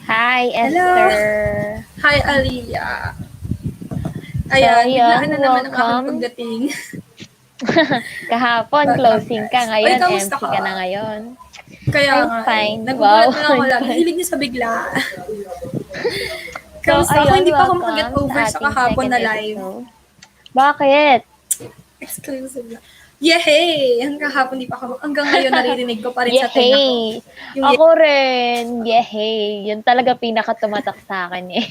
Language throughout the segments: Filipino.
Hi, Hello. Esther. Hi, Aliyah. So, Ayan, biglaan yun, na naman ang aking welcome. pagdating. Kahapon, Welcome, closing ka. guys. Ngayon, Oy, kamusta MC ka ka? na ngayon. Kaya I'm nga, fine. nagugulat Wow, na lang ako I'm lagi. fine. Hilig niyo sa bigla. So, Kamusta ako? ayun, Hindi pa ako welcome makaget over sa sa ating kahapon second na live. episode. Bakit? Exclusive na. Yehey! Hanggang kahapon di pa ako. Hanggang ngayon naririnig ko pa rin sa tenga ko. Yehey! Yung Ako rin. Yehey! Yun talaga pinakatumatak sa akin eh.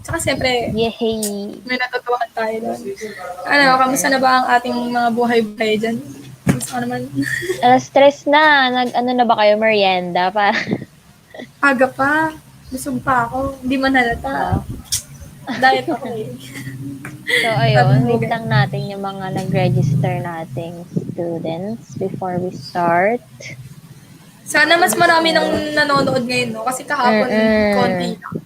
Tsaka siyempre, Yehey! may natutuwahan tayo doon. Ano, kamusta na ba ang ating mga buhay-buhay dyan? Kamusta ka naman? Stress na. Ano na ba kayo? Merienda? Aga pa. Busog pa ako. Hindi man halata. Diet ako eh. So, ayun. Wait lang natin yung mga nag-register nating students before we start. Sana mas marami nang nanonood ngayon, no? Kasi kahapon, konti Mm. lang.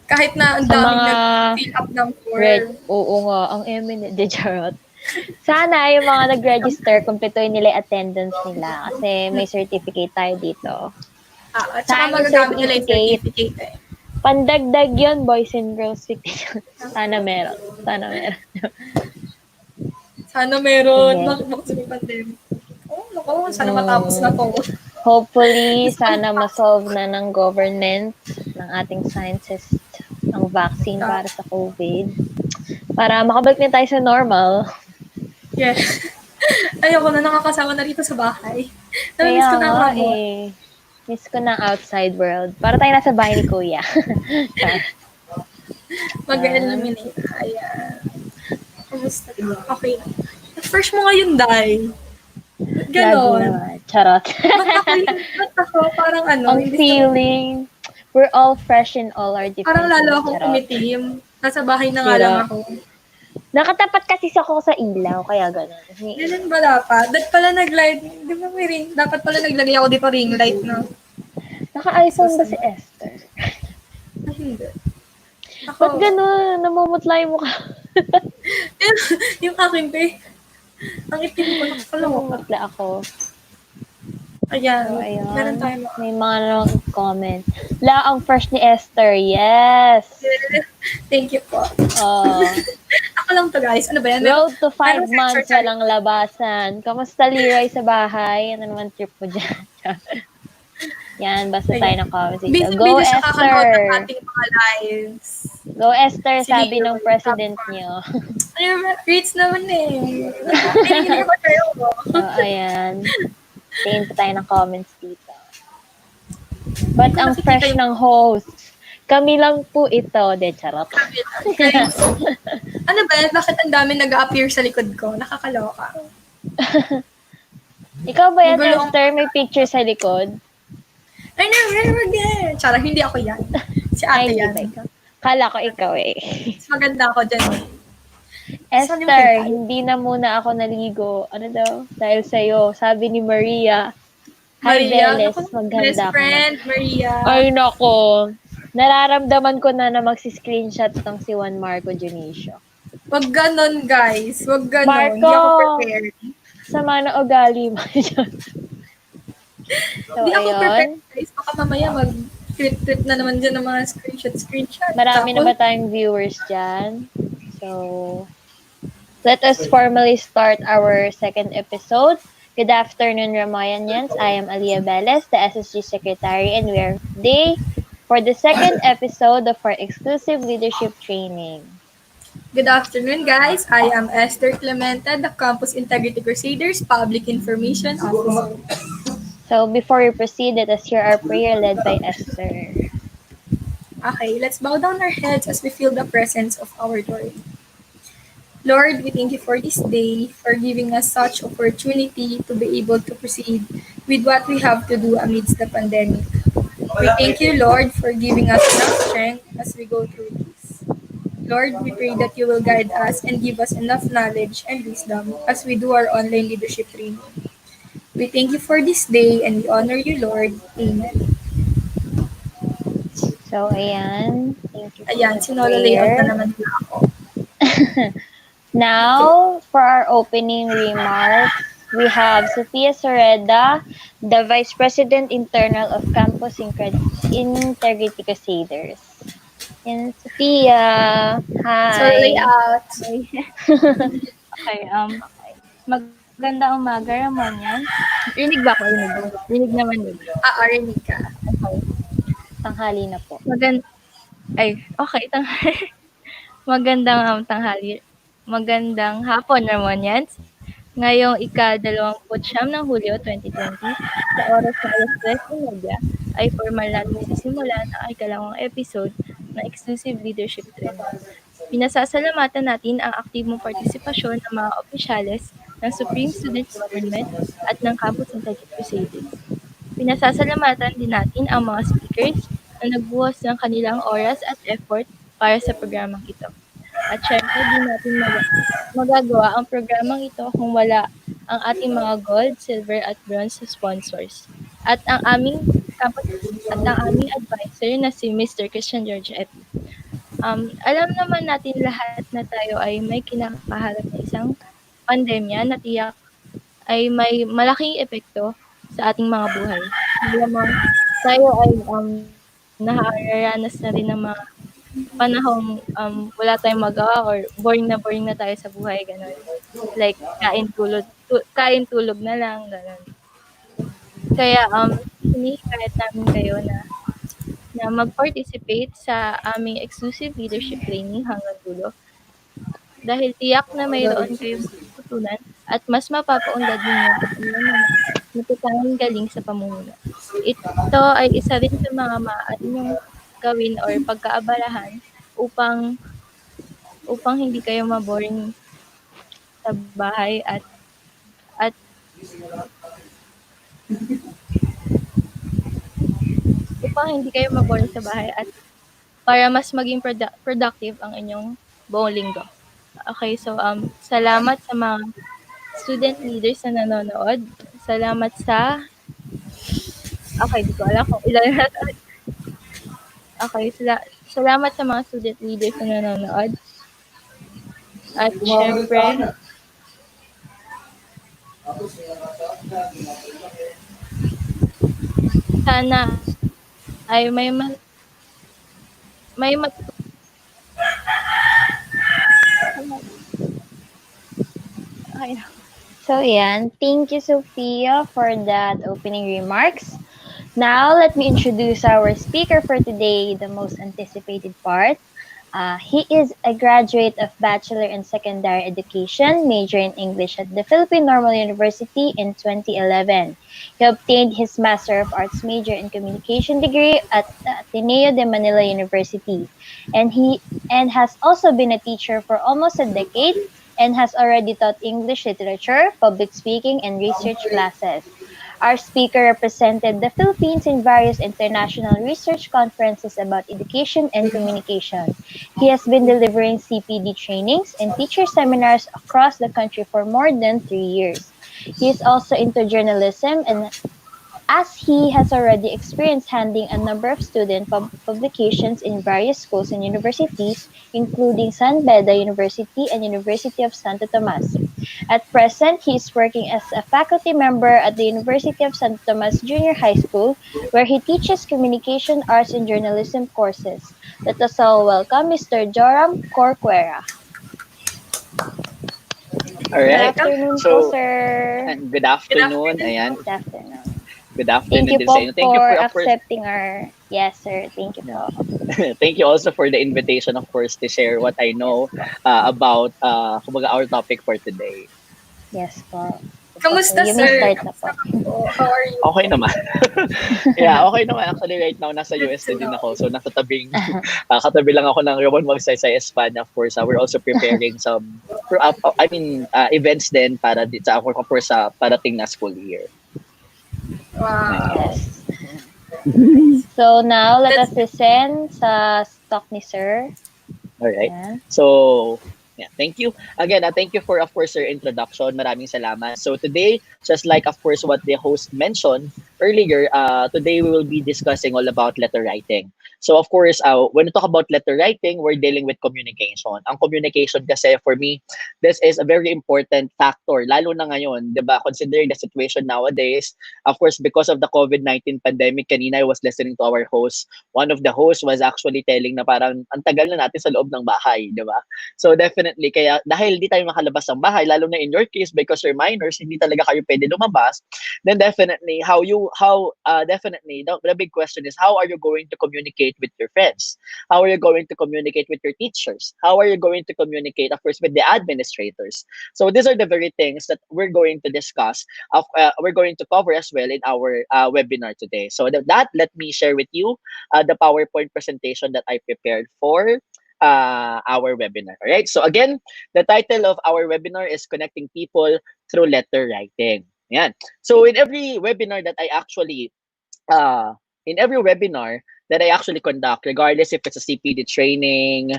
Kahit na ang Sa daming mga nag-fill up ng form. oo nga, ang eminent, de charot. Sana yung mga nag-register, kumpletuhin nila yung attendance nila kasi may certificate tayo dito. At saka Saan yung magagamit nila yung certificate? certificate eh. Pandagdag yun, boys and girls. Sana meron. Sana meron. Sana meron. Sige. Bakit bakit may pandemic? Oh, naku, sana matapos na Mm, to. hopefully, Gusto ko sana matapos. ma-solve na ng government, ng ating scientists, ang vaccine para sa COVID. Para makabalik na tayo sa normal. Yeah. Ayoko na nakakasama na rito sa bahay. Kaya Namiss ko na ang nga hamon. eh. Miss ko ng outside world. Para tayo nasa bahay ni Kuya. Char. Yan. Mag-eliminate. Ayan. Kumusta? Okay na. Fresh mo ngayon, Day. Ba't Lagi ganon? naman. Charot. Ba't ako parang ano, Ang hindi ko, feeling, we're all fresh in all our parang different lalo ways. akong Charot. kumitim. Nasa bahay na nga lang Sira. ako. Nakatapat kasi ako sa ilaw, kaya gano'n. May Ganun ilaw. ba dapat? Dapat pala nag-light, di ba may ring? Dapat pala naglagay ako dito ring light, no? Naka-iPhone ba si Susunod. Esther? Ah, hindi. Ba't Ako, gano'n? Namumutla yung mukha. yung akin, pe. Ang itim ko, nakakaloka. Namumutla ako. Ayan, So, meron ayun. tayo mga. May mga comment. La, ang fresh ni Esther. Yes! Thank you po. Oh. Ako lang to, guys. Ano ba yan? Road to 5 meron months, sensor tayo. walang labasan. Kamusta, Leroy, sa bahay? Ano naman trip mo dyan? Yan, basta tayo ng comments dito. Go, Busy-busy siya kakanood ng Esther! ating mga lives. Go, Esther, Si sabi Leo, ng president top fan. niyo. Ayun, reads naman eh. Hindi ko sa'yo. So, ayan. Tingin pa tayo ng comments dito. Ba't ang fresh ng host? Kami lang po ito. De, charot. Guys, ano ba? Bakit ang dami nag-appear sa likod ko? Nakakaloka. Ikaw ba yan, Magulo ang- Esther? May picture sa likod? Ay, never again. Tsara, hindi ako yan. Si ate Ay, hindi yan. ba ikaw? Kala ko ikaw eh. Mas maganda ako dyan. Saan yung Esther, kita? hindi na muna ako naligo. Ano daw? Dahil sa'yo. Sabi ni Maria. Hi, Maria, Beles. naku, Maghanda best ka na. friend, Maria. Ay, nako. Nararamdaman ko na magsiscreenshot ng si Juan Marco Dionisio. Wag ganon, guys. Wag ganon. Marco! Hindi ako prepared. Sama na ugali mo. So, Hindi ako prepared, ayun. guys. Baka mamaya mag-trip na naman dyan ng mga screenshot. Marami na ba tayong viewers dyan? So, let us formally start our second episode. Good afternoon, Ramayanians. I am Aliyah Beles, the SSG Secretary, and we are today for the second episode of our exclusive leadership training. Good afternoon, guys. I am Esther Clemente, the Campus Integrity Crusaders Public Information Officer. So, before we proceed, let us hear our prayer led by Esther. Okay, let's bow down our heads as we feel the presence of our Lord. Lord, we thank you for this day, for giving us such opportunity to be able to proceed with what we have to do amidst the pandemic. We thank you, Lord, for giving us enough strength as we go through this. Lord, we pray that you will guide us and give us enough knowledge and wisdom as we do our online leadership training. We thank you for this day and we honor you, Lord. Amen. So, ayan. Thank you for Ayan, the sinolo-layout na prayer. naman nila ako. Now, for our opening remarks, we have Sophia Soreda, the Vice President Internal of Campus Integrity Crusaders. Yan, Sophia. Hi. Solo-layout. Okay, magandang umaga, Ramon. Rinig ba ako? Rinig naman din. Arinig ka. Okay. Tanghali na po. Okay, tanghali. Magandang tanghali. Magandang hapon, Ramonians. Ngayong ika-29 ng Hulyo 2020, sa oras na alas 3:30, ay formal natin sisimulan ang ikalawang episode ng Exclusive Leadership Training. Pinasasalamatan natin ang aktibong partisipasyon ng mga opisyales ng Supreme Student Government at ng Campus Integrity Crusaders. Pinasasalamatan din natin ang mga speakers na nagbuhos ng kanilang oras at effort para sa programang ito. At syempre, di natin magagawa ang programang ito kung wala ang ating mga gold, silver at bronze sponsors. at ang aming campus at ang aming advisor na si Mr. Christian George F. Alam naman natin lahat na tayo ay may kinakaharap na isang pandemya na tiyak ay may malaking epekto sa ating mga buhay. Malamang tayo ay nakaranas na rin ng mga panahong wala tayong magawa or boring na tayo sa buhay, gano'n. Like kain tulog na lang, gano'n. Kaya hinihikayat namin kayo na mag-participate sa aming exclusive leadership training hanggang dulo dahil tiyak na mayroon kayong matututunan at mas mapapaunlad ninyo ang inyong mga natatanging galing sa pamumuno. Ito ay isa rin sa mga maaari niyong gawin or pagkaabalahan upang upang hindi kayo ma-boring sa bahay at upang hindi kayo ma-boring sa bahay at para mas maging productive ang inyong buong linggo. Okay, so salamat sa mga student leaders na nanonood. Salamat sa okay, di ko alam kung ilan na. Okay, salamat sa mga student leaders na nanonood. At syempre, sana ay may okay. So, yan. Thank you, Sophia, for that opening remarks. Now, let me introduce our speaker for today, the most anticipated part. He is a graduate of Bachelor in Secondary Education, major in English at the Philippine Normal University in 2011. He obtained his Master of Arts major in Communication degree at the Ateneo de Manila University, and has also been a teacher for almost a decade and has already taught English literature, public speaking, and research classes. Our speaker represented the Philippines in various international research conferences about education and communication. He has been delivering CPD trainings and teacher seminars across the country for more than 3 years. He is also into journalism, and as he has already experienced handling a number of student publications in various schools and universities, including San Beda University and University of Santo Tomas. At present, he is working as a faculty member at the University of Santo Tomas Junior High School, where he teaches communication arts and journalism courses. Let us all welcome Mr. Joram Corcuera. Good Alright. afternoon po, So, sir. good afternoon. Ayan. Good afternoon. Good Thank afternoon you din sa po inyo. Thank you for for, of course, accepting our... Yes, sir. Thank you yeah. po. Thank you also for the invitation, of course, to share what I know about kumbaga, our topic for today. Yes po. Kamusta, You may sir? start na po. How are you? Okay naman. Yeah, okay naman. Actually, right now, nasa Good UST to din know. ako. So, nasa tabing, katabi lang ako ng Ramon Monsay sa Espanya. Of course, we're also preparing some, events din para dito, of course, sa parating na school year. Wow. Yes. So now, let us listen sa talk ni sir. Alright. Yan. So, yeah, thank you. Again, thank you for, of course, your introduction. Maraming salamat. So today, just like, of course, what the host mentioned earlier, today we will be discussing all about letter writing. So, of course, when we talk about letter writing, we're dealing with communication. Ang communication kasi, for me, this is a very important factor, lalo na ngayon, di ba? Considering the situation nowadays, of course, because of the COVID-19 pandemic, kanina I was listening to our host. One of the hosts was actually telling na parang ang tagal na natin sa loob ng bahay, di ba? So definitely, kaya dahil hindi tayo makalabas ng bahay, lalo na in your case, because you're minors, hindi talaga kayo pwede lumabas, then definitely, the big question is, how are you going to communicate with your friends? How are you going to communicate with your teachers? How are you going to communicate, of course, with the administrators? So these are the very things that we're going to discuss, we're going to cover as well in our webinar today. So that, let me share with you the PowerPoint presentation that I prepared for our webinar. All right. So again, the title of our webinar is Connecting People Through Letter Writing. Yeah. So in every webinar that I actually conduct, regardless if it's a CPD training,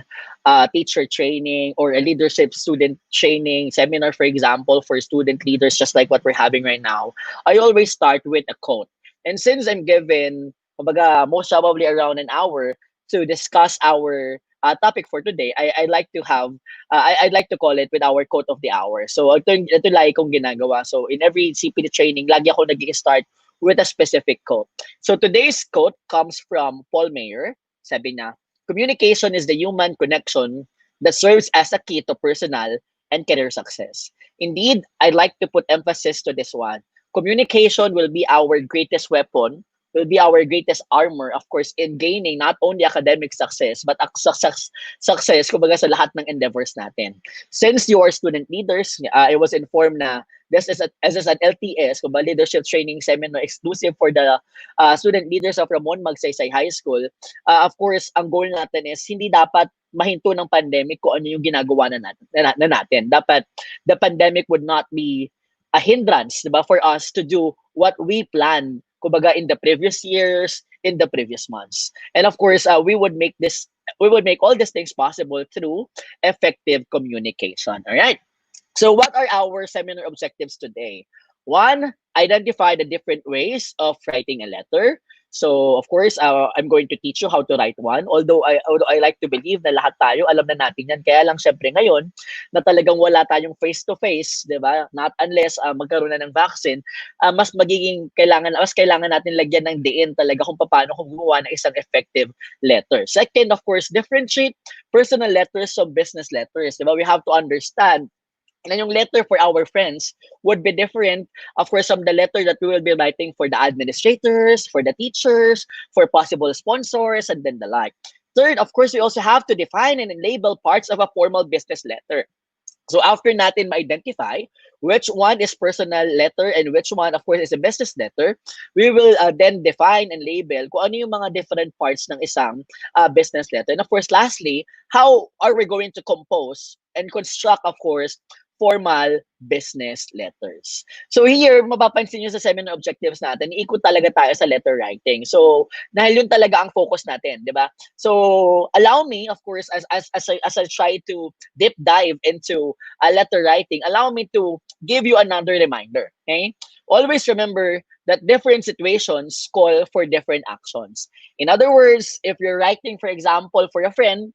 teacher training, or a leadership student training seminar, for example, for student leaders, just like what we're having right now, I always start with a quote. And since I'm given, kumbaga, most probably around an hour to discuss our topic for today, I'd like to have, I'd like to call it with our quote of the hour. So, ito lagi kong ginagawa. So, in every CPD training, lagi ako nag-start with a specific quote. So, today's quote comes from Paul Mayer. Sabi niya, communication is the human connection that serves as a key to personal and career success. Indeed, I'd like to put emphasis to this one. Communication will be our greatest weapon, will be our greatest armor, of course, in gaining not only academic success, but success, kumbaga, sa lahat ng endeavors natin. Since you are student leaders, I was informed na this is an LTS, kumbaga, Leadership Training Seminar exclusive for the student leaders of Ramon Magsaysay High School. Of course, ang goal natin is hindi dapat mahinto ng pandemic kung ano yung ginagawa natin. Dapat the pandemic would not be a hindrance, diba, for us to do what we planned, kumbaga, in the previous years, in the previous months. And of course, we would make all these things possible through effective communication. All right. So what are our seminar objectives today? One, identify the different ways of writing a letter. So of course, I'm going to teach you how to write one. Although I like to believe na lahat tayo alam na natin yan. Kaya lang syempre ngayon na talagang wala tayong face to face, 'di ba? Not unless magkaroon na ng vaccine, mas kailangan natin lagyan ng diin talaga kung paano gumawa ng isang effective letter. Second, of course, differentiate personal letters from business letters, 'di ba? We have to understand and yung letter for our friends would be different, of course, from the letter that we will be writing for the administrators, for the teachers, for possible sponsors, and then the like. Third, of course, we also have to define and label parts of a formal business letter. So after natin ma-identify which one is personal letter and which one, of course, is a business letter, we will then define and label kung ano yung mga different parts ng isang business letter. And of course, lastly, how are we going to compose and construct, of course, formal business letters. So here, mapapansin nyo sa seminar objectives natin, iikot talaga tayo sa letter writing. So, dahil yun talaga ang focus natin, di ba? So, allow me, of course, as I try to deep dive into letter writing, allow me to give you another reminder, okay? Always remember that different situations call for different actions. In other words, if you're writing, for example, for a friend,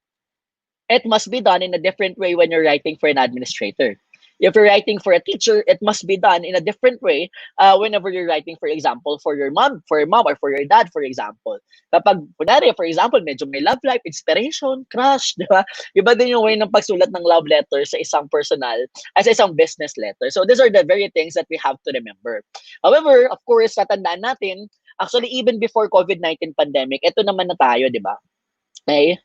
it must be done in a different way when you're writing for an administrator. If you're writing for a teacher, it must be done in a different way whenever you're writing, for example, for your mom or for your dad, for example. Kapag, kunwari, for example, medyo may love life, inspiration, crush, di ba? Iba din yung way ng pagsulat ng love letter sa isang personal, as sa isang business letter. So these are the very things that we have to remember. However, of course, tatandaan natin, actually, even before COVID-19 pandemic, ito naman na tayo, di ba? Okay?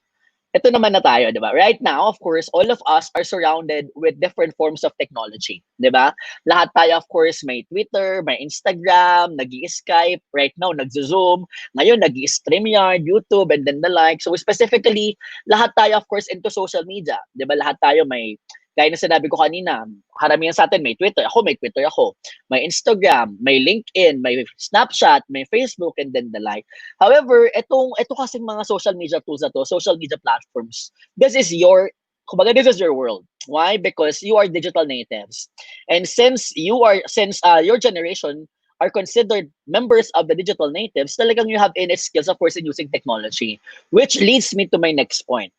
Ito naman na tayo, di ba? Right now, of course, all of us are surrounded with different forms of technology, di ba? Lahat tayo, of course, may Twitter, may Instagram, nag-i-Skype, right now, nag-Zoom, ngayon, nag-i-StreamYard, YouTube, and then the like. So, specifically, lahat tayo, of course, into social media, di ba? Lahat tayo may, gaya na sinabi ko kanina, karamihan sa atin may Twitter ako, may Instagram, may LinkedIn, may Snapchat, may Facebook, and then the like. However, ito kasing mga social media tools na to, social media platforms, this is your world. Why? Because you are digital natives. And since your generation are considered members of the digital natives, talagang you have innate skills, of course, in using technology. Which leads me to my next point.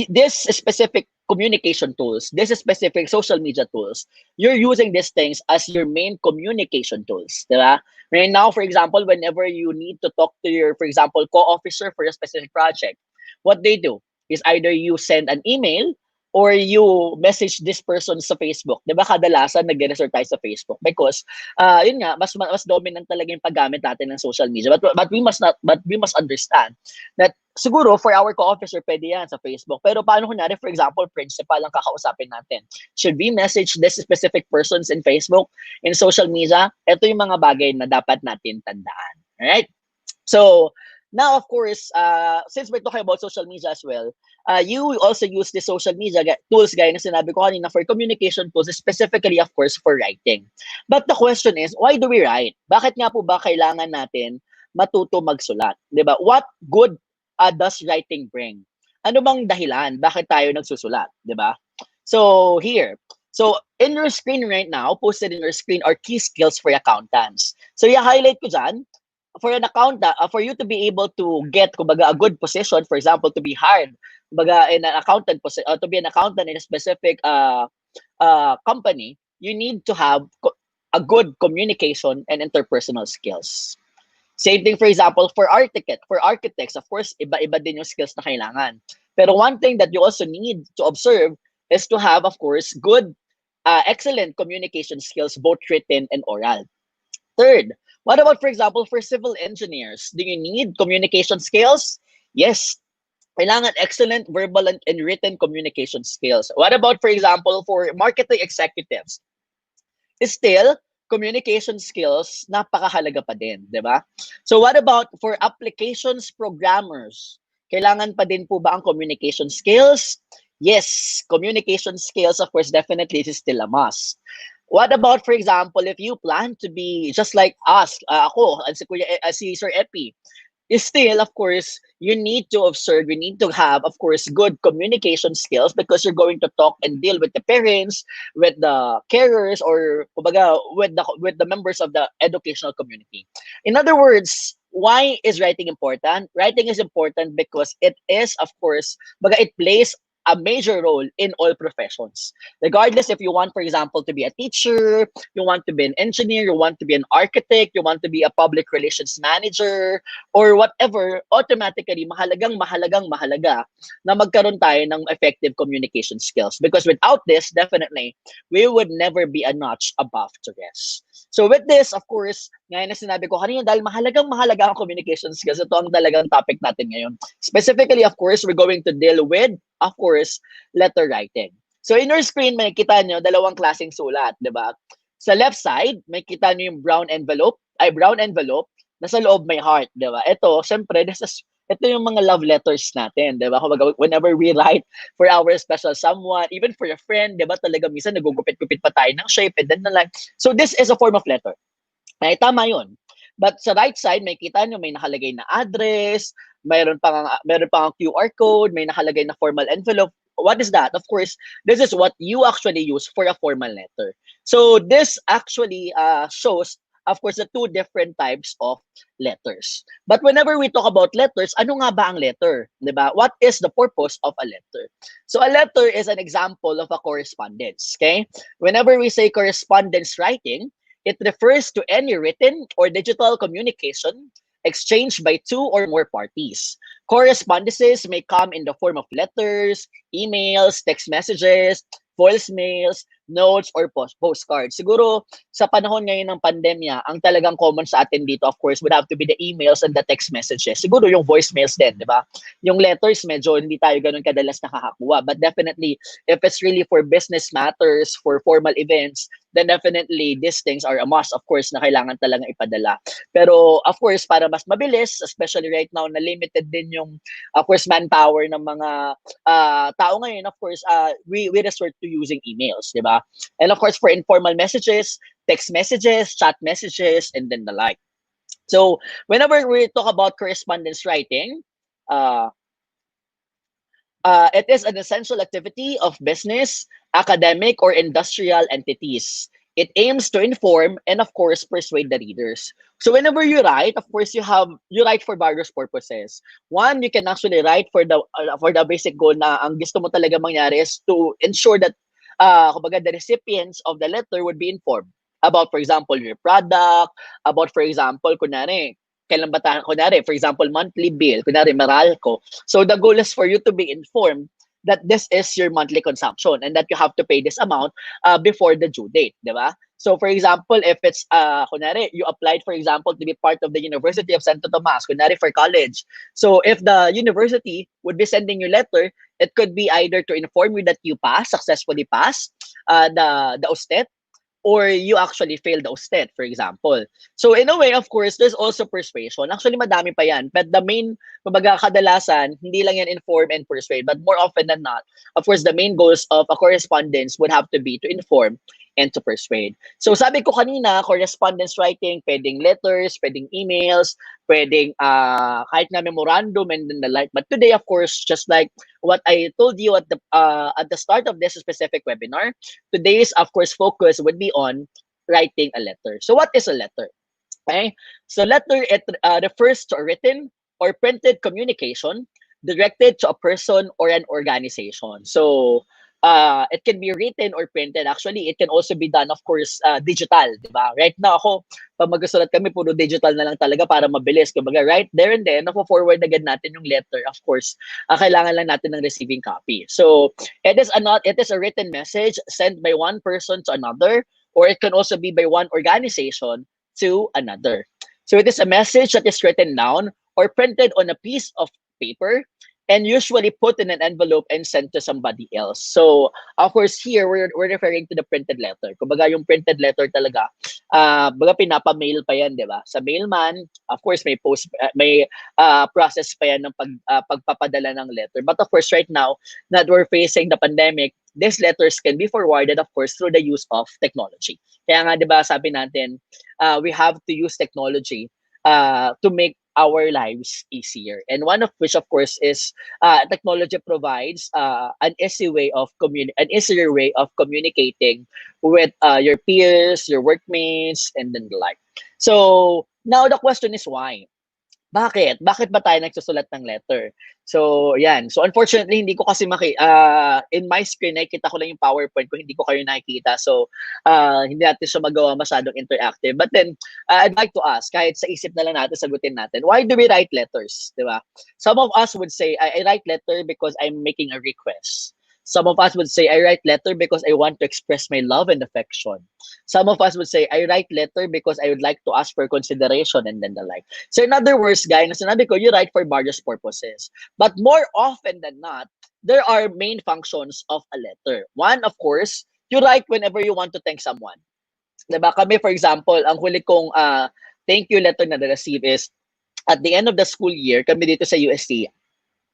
This specific communication tools, this specific social media tools, you're using these things as your main communication tools, diba? Right now, for example, whenever you need to talk to your, for example, co-officer for a specific project, what they do is either you send an email or you message this person sa Facebook. Diba kadalasan nag-resort tayo sa Facebook because yun nga mas dominant talaga yung paggamit natin ng social media. But we must understand that siguro for our co-officer pwede yan sa Facebook. Pero paano kunyari, for example, principal ang kakausapin natin? Should we message this specific persons in Facebook, in social media? Ito yung mga bagay na dapat natin tandaan. Alright? So, now, of course, since we're talking about social media as well, you also use the social media tools, gaya na sinabi ko kanina, for communication tools, specifically, of course, for writing. But the question is, why do we write? Bakit nga po ba kailangan natin matuto magsulat? Diba? What good does writing bring? Ano bang dahilan? Bakit tayo nagsusulat? Diba? So, here. So, in your screen right now, posted in your screen, are key skills for accountants. So i-highlight ko dyan, for an accountant, for you to be able to get, kumbaga, a good position, for example, to be hired, kumbaga, in an accountant, to be an accountant in a specific company, you need to have a good communication and interpersonal skills. Same thing, for example, for architects, of course, iba-iba din yung skills na kailangan. Pero one thing that you also need to observe is to have, of course, good, excellent communication skills, both written and oral. Third, what about, for example, for civil engineers? Do you need communication skills? Yes. Kailangan excellent verbal and written communication skills. What about, for example, for marketing executives? Still, communication skills, napakahalaga pa din, di ba? So what about for applications programmers? Kailangan pa din po ba ang communication skills? Yes, communication skills, of course, definitely is still a must. What about, for example, if you plan to be just like us, ako, si Sir Epi, is still, of course, you need to observe, you need to have, of course, good communication skills because you're going to talk and deal with the parents, with the carers, or kumbaga, with the members of the educational community. In other words, why is writing important? Writing is important because it is, of course, baga it plays a major role in all professions. Regardless if you want, for example, to be a teacher, you want to be an engineer, you want to be an architect, you want to be a public relations manager, or whatever, automatically, mahalaga na magkaroon tayo ng effective communication skills. Because without this, definitely, we would never be a notch above the rest. So with this, of course, ngayon na sinabi ko kanina, dahil mahalaga ang communication skills, ito ang talagang topic natin ngayon. Specifically, of course, we're going to deal with, of course, letter writing. So in your screen, may kita nyo dalawang klaseng sulat, di ba? Sa left side, may kita nyo yung brown envelope, nasa loob may heart, di ba? Ito, syempre, ito yung mga love letters natin, di ba? Whenever we write for our special someone, even for a friend, di ba? Talaga minsan nagugupit-gupit pa tayo ng shape and then na lang. So this is a form of letter. Ay, tama yun. But sa right side, may kita nyo may nakalagay na address, mayroon pang QR code, may nakalagay na formal envelope. What is that? Of course, this is what you actually use for a formal letter. So this actually shows, of course, the two different types of letters. But whenever we talk about letters, ano nga ba ang letter? Diba? What is the purpose of a letter? So a letter is an example of a correspondence. Okay? Whenever we say correspondence writing, it refers to any written or digital communication exchanged by two or more parties. Correspondences may come in the form of letters, emails, text messages, voicemails, notes, or postcards. Siguro, sa panahon ngayon ng pandemya, ang talagang common sa atin dito, of course, would have to be the emails and the text messages. Siguro yung voicemails din, di ba? Yung letters, medyo hindi tayo ganun kadalas nakakakuha. But definitely, if it's really for business matters, for formal events, then definitely these things are a must, of course, na kailangan talagang ipadala. Pero, of course, para mas mabilis, especially right now, na limited din yung, of course, manpower ng mga tao ngayon, of course, we resort to using emails, di ba? And of course, for informal messages, text messages, chat messages, and then the like. So, whenever we talk about correspondence writing, it is an essential activity of business, academic, or industrial entities. It aims to inform and, of course, persuade the readers. So whenever you write, of course, you write for various purposes. One, you can actually write for the basic goal na ang gusto mo talaga mangyari is to ensure that kumbaga, the recipients of the letter would be informed about, for example, your product, about, for example, kunwari, kailan ba tayo, kunwari, for example, monthly bill, kunwari, Meralco. So the goal is for you to be informed that this is your monthly consumption and that you have to pay this amount before the due date, di ba? So for example, if it's, kunwari, you applied, for example, to be part of the University of Santo Tomas, kunwari for college. So if the university would be sending you letter, it could be either to inform you that you successfully passed the OSTET, or you actually failed the OSTET, for example. So in a way, of course, there's also persuasion. Actually, madami pa yan. But the main, kumbaga, kadalasan, hindi lang yan inform and persuade. But more often than not, of course, the main goals of a correspondence would have to be to inform and to persuade. So sabi ko kanina, correspondence writing, pwedeng letters, pwedeng emails, pwedeng kahit nga memorandum and then the like. But today, of course, just like what I told you at the start of this specific webinar, today's, of course, focus would be on writing a letter. So what is a letter? Okay? So letter, it refers to a written or printed communication directed to a person or an organization. So it can be written or printed. Actually, it can also be done, of course, digital, di ba? Right now, ako, pag magsusulat kami, puro digital na lang talaga para mabilis. Kumbaga, right there and then, napo-forward agad natin yung letter. Of course, kailangan lang natin ng receiving copy. So, it is a written message sent by one person to another, or it can also be by one organization to another. So it is a message that is written down or printed on a piece of paper and usually put in an envelope and sent to somebody else. So, of course, here we're referring to the printed letter. Kumbaga yung printed letter talaga, baga pinapa-mail pa yan, di ba? Sa mailman, of course, may process pa yan ng pagpapadala ng letter. But of course, right now, that we're facing the pandemic, these letters can be forwarded, of course, through the use of technology. Kaya nga, di ba, sabi natin, we have to use technology to make our lives easier. And one of which, of course, is technology provides an easier way of communicating with your peers, your workmates, and then the like. So now the question is why? Bakit? Bakit ba tayo nagsusulat ng letter? So, yan. So, unfortunately, hindi ko kasi in my screen, nakikita ko lang yung PowerPoint ko, hindi ko kayo nakikita. So, hindi natin siya magawa masyadong interactive. But then, I'd like to ask, kahit sa isip na lang natin, sagutin natin, why do we write letters? Di ba? Some of us would say, I write letter because I'm making a request. Some of us would say, I write letter because I want to express my love and affection. Some of us would say, I write letter because I would like to ask for consideration and then the like. So in other words, guys, na sinabi ko, you write for various purposes. But more often than not, there are main functions of a letter. One, of course, you write whenever you want to thank someone. Diba? Kami, for example, ang huli kong thank you letter na na-receive is at the end of the school year, kami dito sa UST,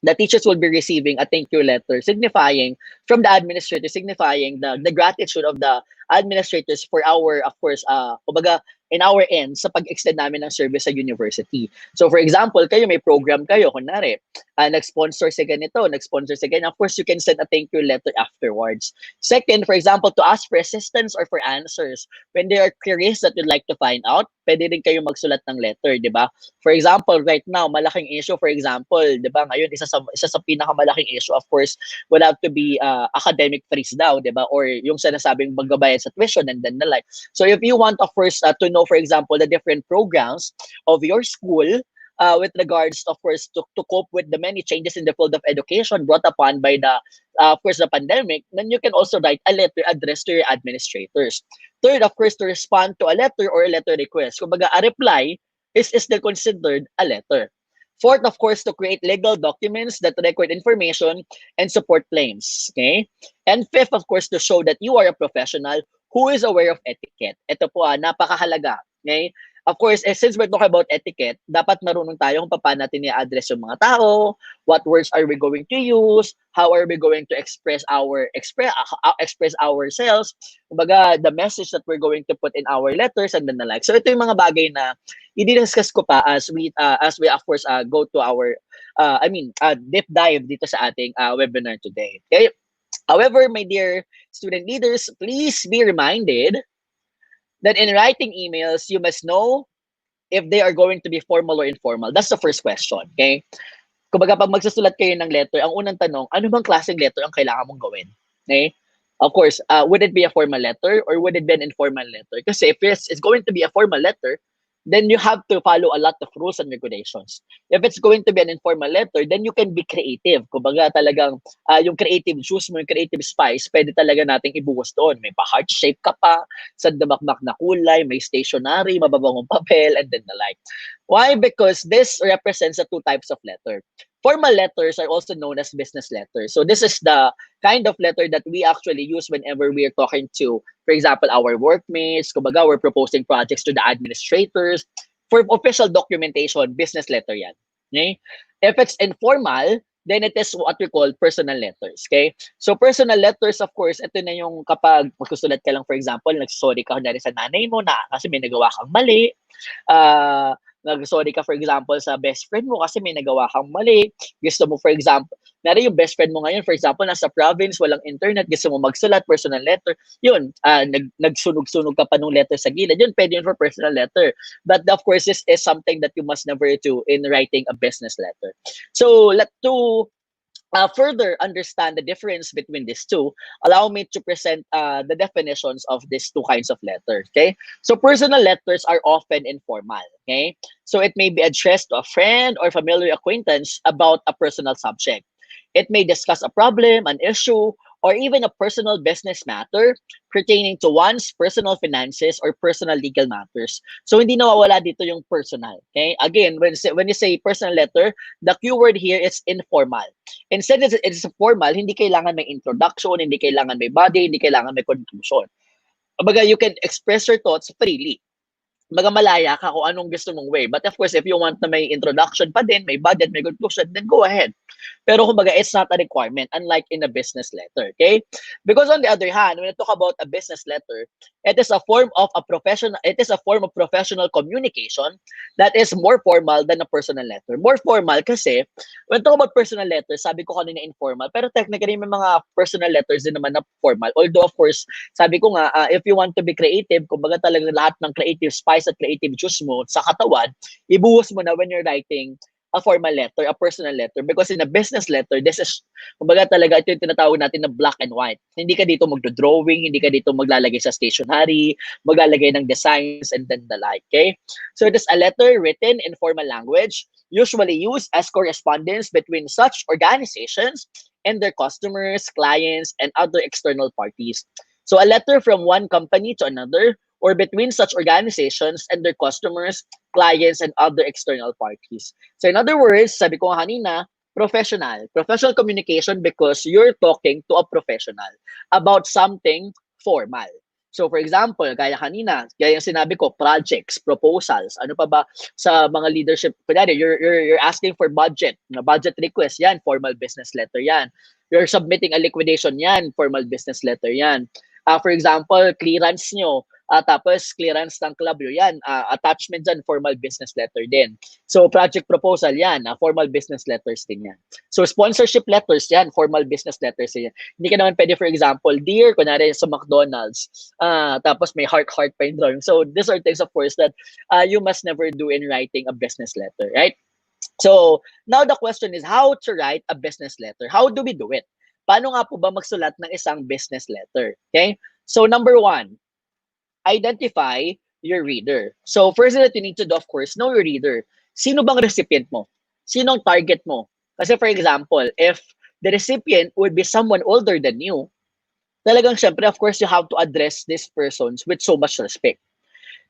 the teachers will be receiving a thank you letter signifying from the administrator, signifying the gratitude of the administrators for our, of course, kumbaga, in our end, sa pag-extend namin ng service sa university. So for example, kayo may program kayo, kunwari, nag-sponsor sa ganito, nag-sponsor sa ganyan, of course, you can send a thank you letter afterwards. Second, for example, to ask for assistance or for answers, when there are queries that you'd like to find out, pwede rin kayo magsulat ng letter, di ba? For example, right now, malaking issue, for example, di ba, ngayon, isa sa pinakamalaking issue, of course, would have to be academic freeze daw, di ba? Or yung sinasabing magbabayad sa tuition and then the like. So if you want, of course, to know, for example, the different programs of your school, with regards, of course, to cope with the many changes in the field of education brought upon by the, of course, the pandemic, then you can also write a letter addressed to your administrators. Third, of course, to respond to a letter or a letter request. Kumbaga, a reply is still considered a letter. Fourth, of course, to create legal documents that record information and support claims. Okay? And fifth, of course, to show that you are a professional who is aware of etiquette. Ito po, napakahalaga. Okay? Of course, since we're talking about etiquette, dapat marunong tayo kung paano natin i-address yung mga tao, what words are we going to use, how are we going to express ourselves, kumbaga, the message that we're going to put in our letters and then the like. So ito yung mga bagay na i-discuss ko pa as we of course go to our deep dive dito sa ating webinar today. Okay? However, my dear student leaders, please be reminded that in writing emails, you must know if they are going to be formal or informal. That's the first question, okay? Kumbaga, pag magsusulat kayo ng letter, ang unang tanong, ano bang klaseng letter ang kailangan mong gawin? Okay? Of course, would it be a formal letter or would it be an informal letter? Kasi if it's going to be a formal letter, then you have to follow a lot of rules and regulations. If it's going to be an informal letter, then you can be creative. Kumbaga talagang yung creative juice mo, yung creative spice, pwede talaga nating ibuhos doon. May pa-heart shape ka pa, sandamakmak na kulay, may stationery, mababangong papel, and then the like. Why? Because this represents the two types of letter. Formal letters are also known as business letters. So this is the kind of letter that we actually use whenever we are talking to, for example, our workmates, kumbaga, we're proposing projects to the administrators. For official documentation, business letter yan. Okay? If it's informal, then it is what we call personal letters. Okay? So personal letters, of course, ito na yung kapag magsusulat ka lang, for example, nagsorry ka kunyari sa nanay mo na kasi may nagawa kang mali, nag-sorry ka for example sa best friend mo kasi may nagawa kang mali. Gusto mo for example, nari yung best friend mo ngayon for example nasa province, walang internet, gusto mo magsulat personal letter. Yun, nagsunog-sunog ka pa ng letter sa gilid. Yun, pwede yun for personal letter. But of course, this is something that you must never do in writing a business letter. So, to further understand the difference between these two, allow me to present the definitions of these two kinds of letters. Okay, so personal letters are often informal. Okay, so it may be addressed to a friend or familiar acquaintance about a personal subject. It may discuss a problem, an issue, or even a personal business matter pertaining to one's personal finances or personal legal matters. So hindi nawawala dito yung personal. Okay? Again, when you say personal letter, the keyword here is informal. Instead, it's formal, hindi kailangan may introduction, hindi kailangan may body, hindi kailangan may conclusion. Kumbaga, you can express your thoughts freely. Malaya ka kung anong gusto mong way. But of course, if you want na may introduction pa din, may budget, may conclusion, then go ahead. Pero kumbaga, it's not a requirement, unlike in a business letter, okay? Because on the other hand, when you talk about a business letter, it is a form of professional communication that is more formal than a personal letter. More formal kasi, when you talk about personal letters, sabi ko kanina informal, pero technically may mga personal letters din naman na formal. Although of course, sabi ko nga, if you want to be creative, kumbaga talaga lahat ng creative spice at creative juice mo sa katawan, ibuhos mo na when you're writing a formal letter, a personal letter. Because in a business letter, this is, kumbaga talaga, ito yung tinatawag natin na black and white. Hindi ka dito magdo-drawing, hindi ka dito maglalagay sa stationery, maglalagay ng designs, and then the like, okay? So it is a letter written in formal language, usually used as correspondence between such organizations and their customers, clients, and other external parties. So a letter from one company to another or between such organizations and their customers, clients, and other external parties. So in other words, sabi ko kanina, professional. Professional communication because you're talking to a professional about something formal. So for example, gaya kanina, gaya yung sinabi ko, projects, proposals, ano pa ba sa mga leadership, kunyari, you're asking for budget, na budget request, yan, formal business letter yan. You're submitting a liquidation, yan, formal business letter yan. For example, clearance nyo, tapos clearance ng club yun, yan, attachment dyan, formal business letter din. So project proposal yan, formal business letters din yan. So sponsorship letters yan, formal business letters yan. Hindi ka naman pwede, for example, dear, kunwari sa McDonald's, tapos may heart pa yung drawing. So these are things, of course, that you must never do in writing a business letter, right? So now the question is how to write a business letter. How do we do it? Paano nga po ba magsulat ng isang business letter? Okay? So number one, identify your reader. So first that you need to do, of course, know your reader. Sino bang recipient mo? Sino ang target mo? Kasi for example, if the recipient would be someone older than you, talagang syempre, of course, you have to address these persons with so much respect.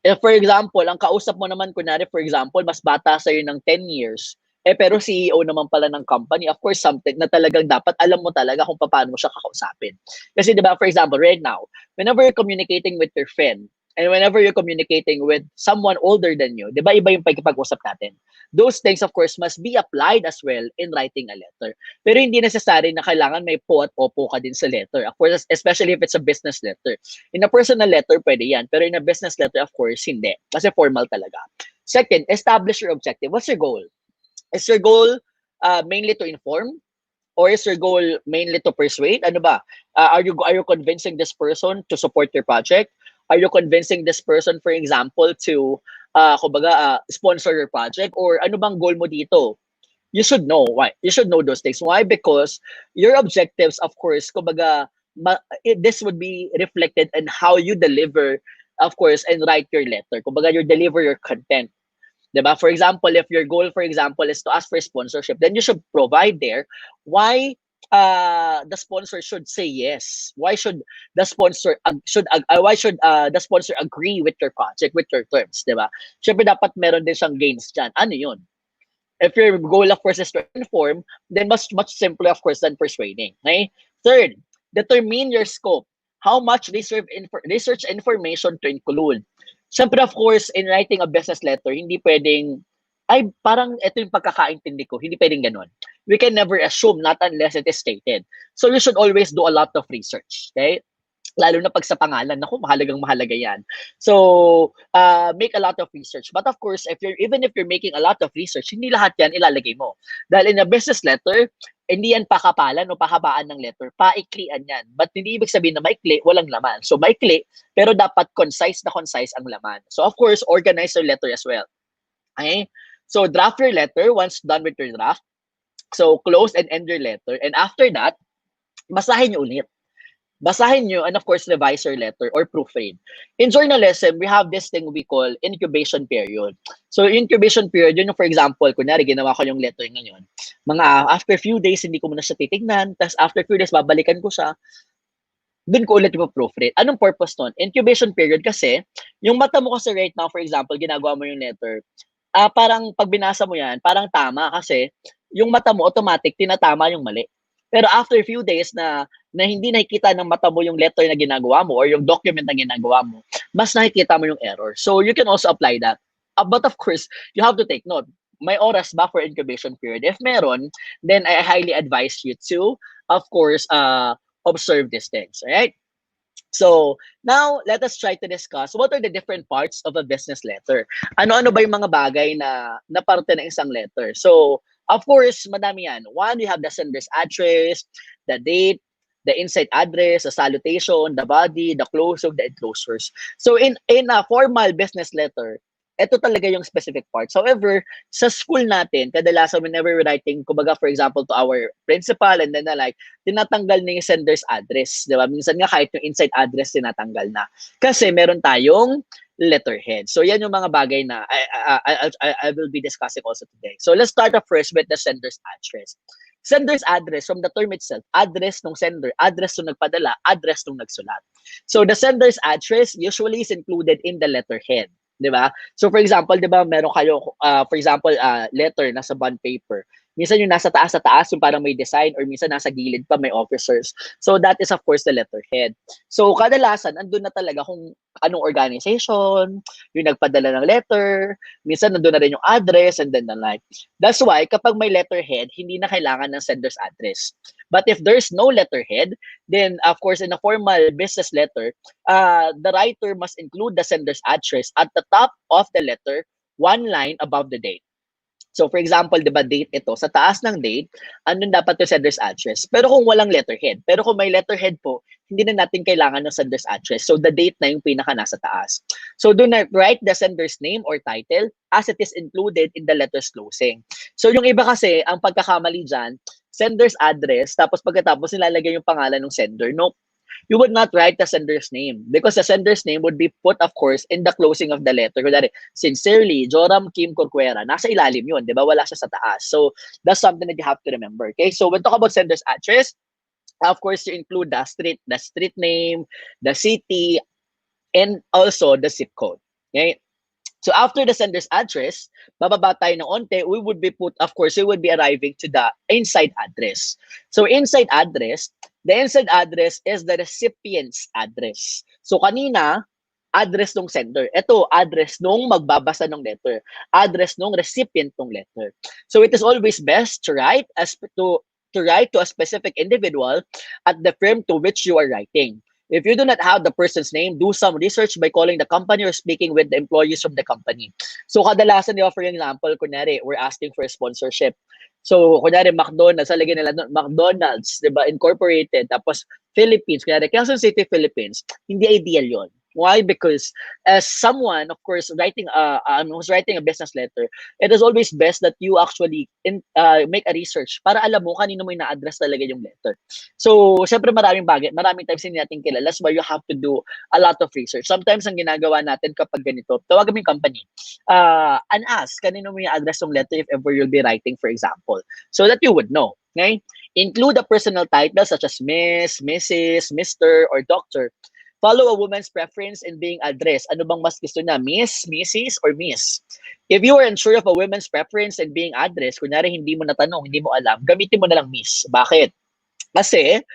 If for example, ang kausap mo naman, kunwari, for example, mas bata sa'yo ng 10 years, pero CEO naman pala ng company, of course, something na talagang dapat alam mo talaga kung paano mo siya kakausapin. Kasi diba, for example, right now, whenever you're communicating with your friend, and whenever you're communicating with someone older than you, diba iba yung pagkipag-usap natin? Those things, of course, must be applied as well in writing a letter. Pero hindi necessary na kailangan may po at opo ka din sa letter. Of course, especially if it's a business letter. In a personal letter, pwede yan. Pero in a business letter, of course, hindi. Kasi formal talaga. Second, establish your objective. What's your goal? Is your goal mainly to inform? Or is your goal mainly to persuade? Ano ba? Are you convincing this person to support your project? Are you convincing this person, for example, to sponsor your project? Or ano bang goal mo dito? You should know why. You should know those things. Why? Because your objectives, of course, this would be reflected in how you deliver, of course, and write your letter. You deliver your content. Diba? For example, if your goal, for example, is to ask for sponsorship, then you should provide there why the sponsor should say yes. Why should the sponsor the sponsor agree with your project, with your terms, diba? Syempre dapat meron din siyang gains dyan. Ano yun? If your goal, of course, is to inform, then much simpler, of course, than persuading. Okay? Third, determine your scope. How much research information to include. Siyempre, of course, in writing a business letter, hindi pwedeng, ay, parang ito yung pagkakaintindi ko. Hindi pwedeng ganun. we can never assume, not unless it is stated. So you should always do a lot of research, okay? Lalo na pag sa pangalan, naku, mahalagang mahalaga yan. So, make a lot of research. But of course, even if you're making a lot of research, hindi lahat yan ilalagay mo. Dahil in a business letter, hindi yan pakapalan o pahabaan ng letter, paiklian yan. But hindi ibig sabihin na maikli, walang laman. So maikli, pero dapat concise na concise ang laman. So of course, organize your letter as well. Okay? So draft your letter once done with your draft. So close and end your letter. And after that, basahin nyo ulit. Basahin nyo and of course revise your letter or proofread. In journalism, we have this thing we call incubation period. So incubation period, yun yung for example, kunyari ginawa ko yung letter ngayon. Mga after few days, hindi ko muna siya titignan. Tapos after few days, babalikan ko siya. Doon ko ulit yung proofread. Anong purpose nun? Incubation period kasi, yung mata mo kasi right now, for example, ginagawa mo yung letter, parang pag binasa mo yan, parang tama kasi yung mata mo automatic tinatama yung mali. Pero after a few days na hindi nakikita ng mata mo yung letter na ginagawa mo or yung document na ginagawa mo, mas nakikita mo yung error. So you can also apply that. But of course, you have to take note. May oras ba for incubation period? If meron, then I highly advise you to, of course, observe these things. All right? So, now, let us try to discuss what are the different parts of a business letter. Ano-ano ba yung mga bagay na parte ng isang letter? So, of course, madami yan. One, we have the sender's address, the date, the inside address, the salutation, the body, the closure, the enclosures. So, in a formal business letter, ito talaga yung specific parts. However, sa school natin, kadalasan whenever we're writing, kumbaga for example, to our principal and then tinatanggal na yung sender's address. Di ba? Minsan nga kahit yung inside address, tinatanggal na. Kasi meron tayong letterhead. So yan yung mga bagay na I will be discussing also today. So let's start off first with the sender's address. Sender's address, from the term itself, address ng sender, address ng nagpadala, address ng nagsulat. So the sender's address usually is included in the letterhead. Di ba? So for example, di ba, meron kayo, for example, letter nasa bond paper. Minsan yung nasa taas yung parang may design or minsan nasa gilid pa may officers. So that is of course the letterhead. So kadalasan, andun na talaga kung anong organization, yung nagpadala ng letter, minsan nandun na rin yung address and then the like. That's why kapag may letterhead, hindi na kailangan ng sender's address. But if there's no letterhead, then of course in a formal business letter, the writer must include the sender's address at the top of the letter, one line above the date. So for example, 'di ba date ito, sa taas ng date, andun dapat yung sender's address. Pero kung walang letterhead, pero kung may letterhead po, hindi na natin kailangan ng sender's address. So the date na yung pinaka nasa taas. So do not write the sender's name or title as it is included in the letter's closing. So yung iba kasi, ang pagkakamali diyan, sender's address, tapos pagkatapos nilalagay yung pangalan ng sender. No, you would not write the sender's name because the sender's name would be put, of course, in the closing of the letter. Kunwari, sincerely, Joram Kim Corcuera. Nasa ilalim yun, di ba? Wala siya sa taas. So, that's something that you have to remember. Okay? So, when talk about sender's address, of course, you include the street name, the city, and also the zip code. Okay? So after the sender's address, bababa tayo ng onte, we would be arriving to the inside address. So inside address, the inside address is the recipient's address. So kanina, address ng sender. Ito, address nung magbabasa ng letter. Address nung recipient ng letter. So it is always best to write to a specific individual at the firm to which you are writing. If you do not have the person's name, do some research by calling the company or speaking with the employees from the company. So kadalasan, di ba, for example, kunyari, we're asking for a sponsorship. So kunyari, McDonald's, lagyan nila McDonald's, di ba, Incorporated, tapos Philippines, kunyari, Quezon City, Philippines. Hindi ideal yon. Why? Because as someone, of course, who's writing a business letter, it is always best that you actually make a research para alam mo kanino mo ina-address talaga yung letter. So, syempre maraming times hindi natin kilala. That's why you have to do a lot of research. Sometimes ang ginagawa natin kapag ganito, tawagan mo yung company and ask kanino mo i-address yung letter if ever you'll be writing, for example, so that you would know. Okay? Include a personal title such as Miss, Mrs., Mr., or Doctor. Follow a woman's preference in being addressed. Ano bang mas gusto na? Miss, Mrs., or Miss? If you are unsure of a woman's preference in being addressed, kunyari hindi mo natanong, hindi mo alam, gamitin mo na lang Miss. Bakit? Kasi,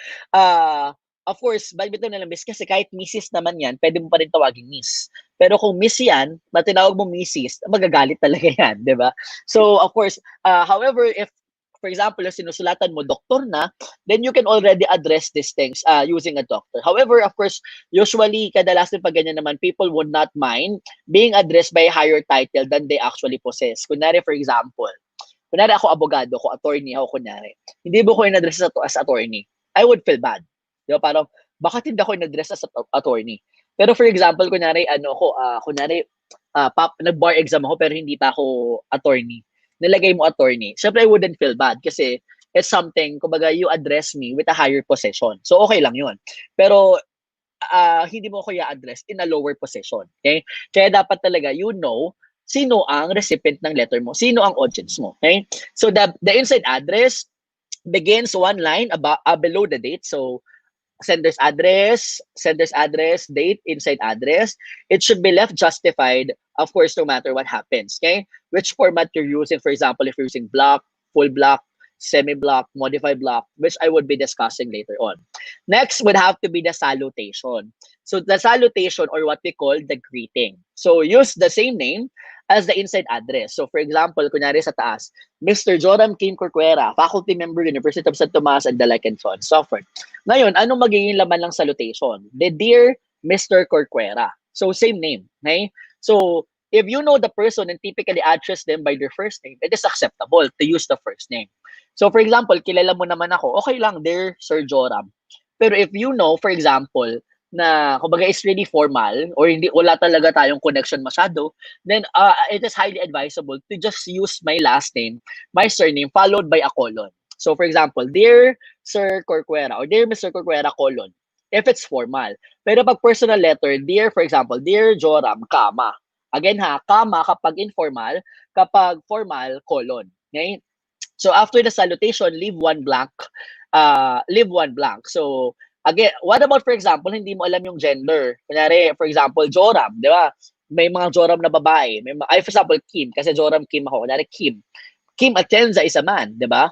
of course, gamitin mo na lang Miss kasi kahit Mrs. naman yan, pwede mo pa rin tawagin Miss. Pero kung Miss yan, matinawag mo Mrs., magagalit talaga yan, di ba? So, of course, however, if for example, yung sinusulatan mo, doktor na, then you can already address these things using a doctor. However, of course, usually, kadalasan pag ganyan naman, people would not mind being addressed by a higher title than they actually possess. Kunwari, for example, kunwari ako abogado, ako attorney ako kunwari, hindi mo ko in-address as attorney, I would feel bad. Di ba? Parang, bakit hindi ako in-address as attorney? Pero for example, kunwari, kunwari, nag-bar exam ako pero hindi pa ako attorney. Nilagay mo attorney. Siyempre, I wouldn't feel bad kasi it's something, kumbaga, you address me with a higher position. So, okay lang yun. Pero, hindi mo ko i-address in a lower position. Okay? Kaya dapat talaga, sino ang recipient ng letter mo, sino ang audience mo. Okay? So, the inside address begins one line below the date. So, sender's address, date, inside address. It should be left justified, of course, no matter what happens. Okay? Which format you're using, for example, if you're using block, full block, semi-block, modified block, which I would be discussing later on. Next would have to be the salutation. So the salutation, or what we call the greeting. So use the same name as the inside address. So for example, kunyari sa taas, Mr. Joram Kim Corcuera, faculty member, University of St. Tomas, and the like and so on, so forth. Ngayon, anong magiging laman ng salutation? The Dear Mr. Corcuera. So same name. Okay? So if you know the person and typically address them by their first name, it is acceptable to use the first name. So for example, kilala mo naman ako, okay lang, Dear Sir Joram. Pero if you know, for example, na kumbaga is really formal or wala talaga tayong connection masyado, then it is highly advisable to just use my last name, my surname, followed by a colon. So for example, Dear Sir Corcuera or Dear Mr. Corcuera, colon, if it's formal. Pero pag personal letter, Dear, for example, Dear Joram, comma. Again ha, comma kapag informal, kapag formal, colon. Okay? So after the salutation, leave one blank. So again, what about for example, hindi mo alam yung gender? Kunyari, for example, Joram, di ba? May mga Joram na babae. For example, Kim, kasi Joram Kim ako. Kunyari, Kim. Kim Atienza is a man, di ba?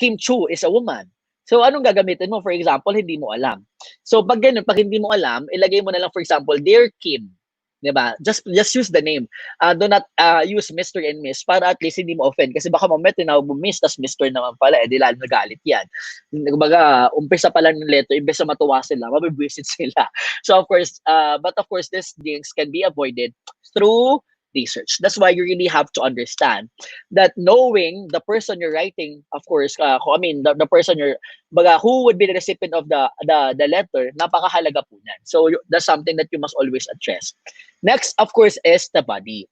Kim Chu is a woman. So anong gagamitin mo? For example, hindi mo alam. So pag ganun, pag hindi mo alam, ilagay mo na lang, for example, Dear Kim. Diba? Just use the name. Do not use Mr. and Miss para at least hindi mo offend. Kasi baka mamaya tinawag mo Miss, tas Mr. naman pala, di lalo nagalit yan. Kumbaga, umpisa pa lang ng letter, imbes na matuwa sila, mabibwisit sila. So of course, but of course, these things can be avoided through research. That's why you really have to understand that knowing the person you're writing, of course, the person who would be the recipient of the letter, napakahalaga po yan. So that's something that you must always address. Next, of course, is the body.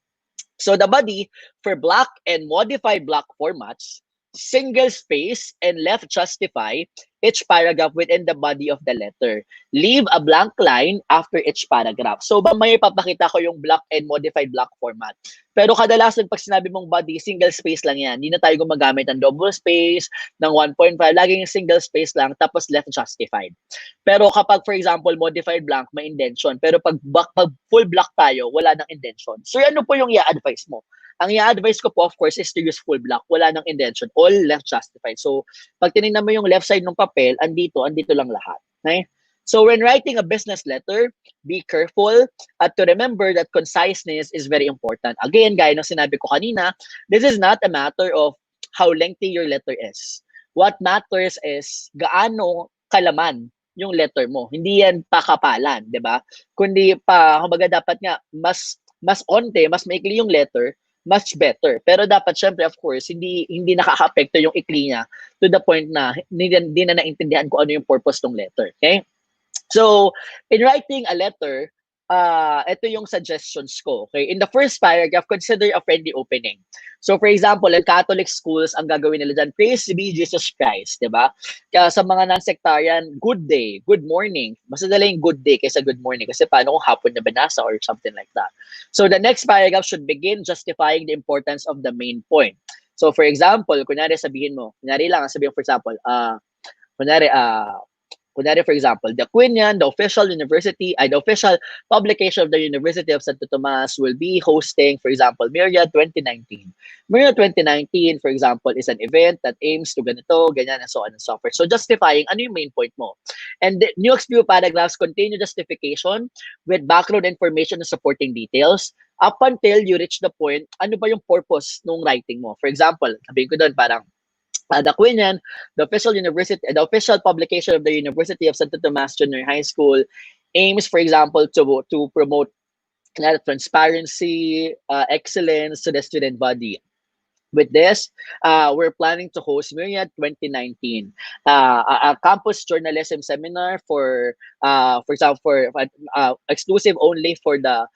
So the body for block and modified block formats, single space and left justify each paragraph within the body of the letter. Leave a blank line after each paragraph. So mamaya ipapakita ko yung block and modified block format. Pero kadalasan pag sinabi mong body, single space lang yan. Hindi na tayo gumagamit ng double space, ng 1.5. Laging single space lang, tapos left justified. Pero kapag, for example, modified blank, may indentation. Pero pag full block tayo, wala nang indentation. So ano po yung i-advise mo? Ang i-advise ko po, of course, is to use full block. Wala nang indentation. All left justified. So, pag tinignan mo yung left side ng papel, andito lang lahat. Okay? So, when writing a business letter, be careful at to remember that conciseness is very important. Again, gaya ng sinabi ko kanina, this is not a matter of how lengthy your letter is. What matters is gaano kalaman yung letter mo. Hindi yan pakapalan, di ba? Kundi kumbaga dapat nga, mas onte, mas maikli yung letter, much better. Pero dapat syempre, of course, hindi nakaka-apekto yung ikli niya to the point na hindi na naintindihan ko ano yung purpose ng letter. Okay? So, in writing a letter, ito yung suggestions ko. Okay? In the first paragraph, consider a friendly opening. So, for example, in Catholic schools, ang gagawin nila dyan, praise be Jesus Christ, di ba? Kaya sa mga non-sectarian, good day, good morning. Mas nadala yung good day kaysa good morning. Kasi paano kung hapon na binasa or something like that. So, the next paragraph should begin justifying the importance of the main point. So, for example, kunyari sabihin mo, sabihin for example, for example, the Quinian, the official publication of the University of Santo Tomas will be hosting, for example, Myriad 2019. Myriad 2019, for example, is an event that aims to ganito, ganyan, and so on and so forth. So justifying, ano yung main point mo? And the new few paragraphs contain your justification with background information and supporting details up until you reach the point, ano ba yung purpose nung writing mo? For example, sabihin ko doon parang, The Quinian, the official publication of the University of Santo Tomas Junior High School, aims, for example, to promote transparency, excellence to the student body. With this, we're planning to host Myriad 2019, a campus journalism seminar for example, exclusive only for the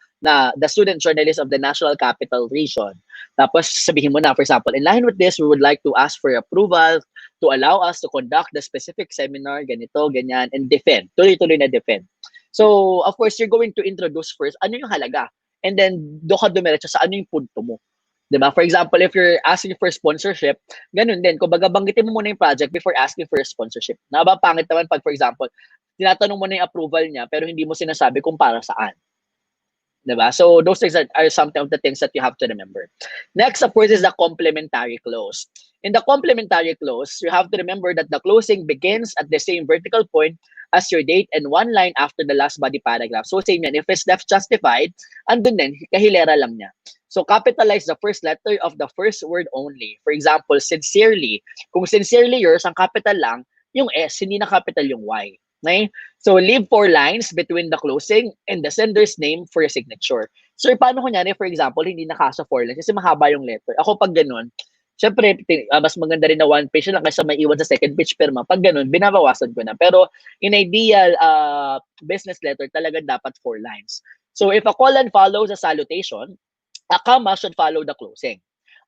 student journalists of the National Capital Region. Tapos sabihin mo na, for example, in line with this, we would like to ask for approval to allow us to conduct the specific seminar, ganito, ganyan, and defend. Tuloy-tuloy na defend. So, of course, you're going to introduce first ano yung halaga. And then, doon ka dumiretso sa ano yung punto mo. 'Di ba? For example, if you're asking for sponsorship, ganun din. Kumbaga banggitin mo muna yung project before asking for a sponsorship. Pangit naman pag, for example, tinatanong mo na yung approval niya pero hindi mo sinasabi kung para saan. 'Di ba? So those things are some of the things that you have to remember. Next, of course, is the complementary clause. In the complementary clause, you have to remember that the closing begins at the same vertical point as your date and one line after the last body paragraph. So same yan. If it's left justified, andun din, kahilera lang niya. So capitalize the first letter of the first word only. For example, sincerely. Kung sincerely yours, ang capital lang, yung S, hindi na capital yung Y. Okay? So leave 4 lines between the closing and the sender's name for your signature. So paano kunyari, for example, hindi nakasa 4 lines kasi mahaba yung letter. Ako pag ganun, syempre, mas maganda rin na 1 page lang kaysa may iwan sa second page pero pag ganun, binabawasan ko na. Pero in ideal business letter, talaga dapat 4 lines. So if a colon follows a salutation, a comma should follow the closing.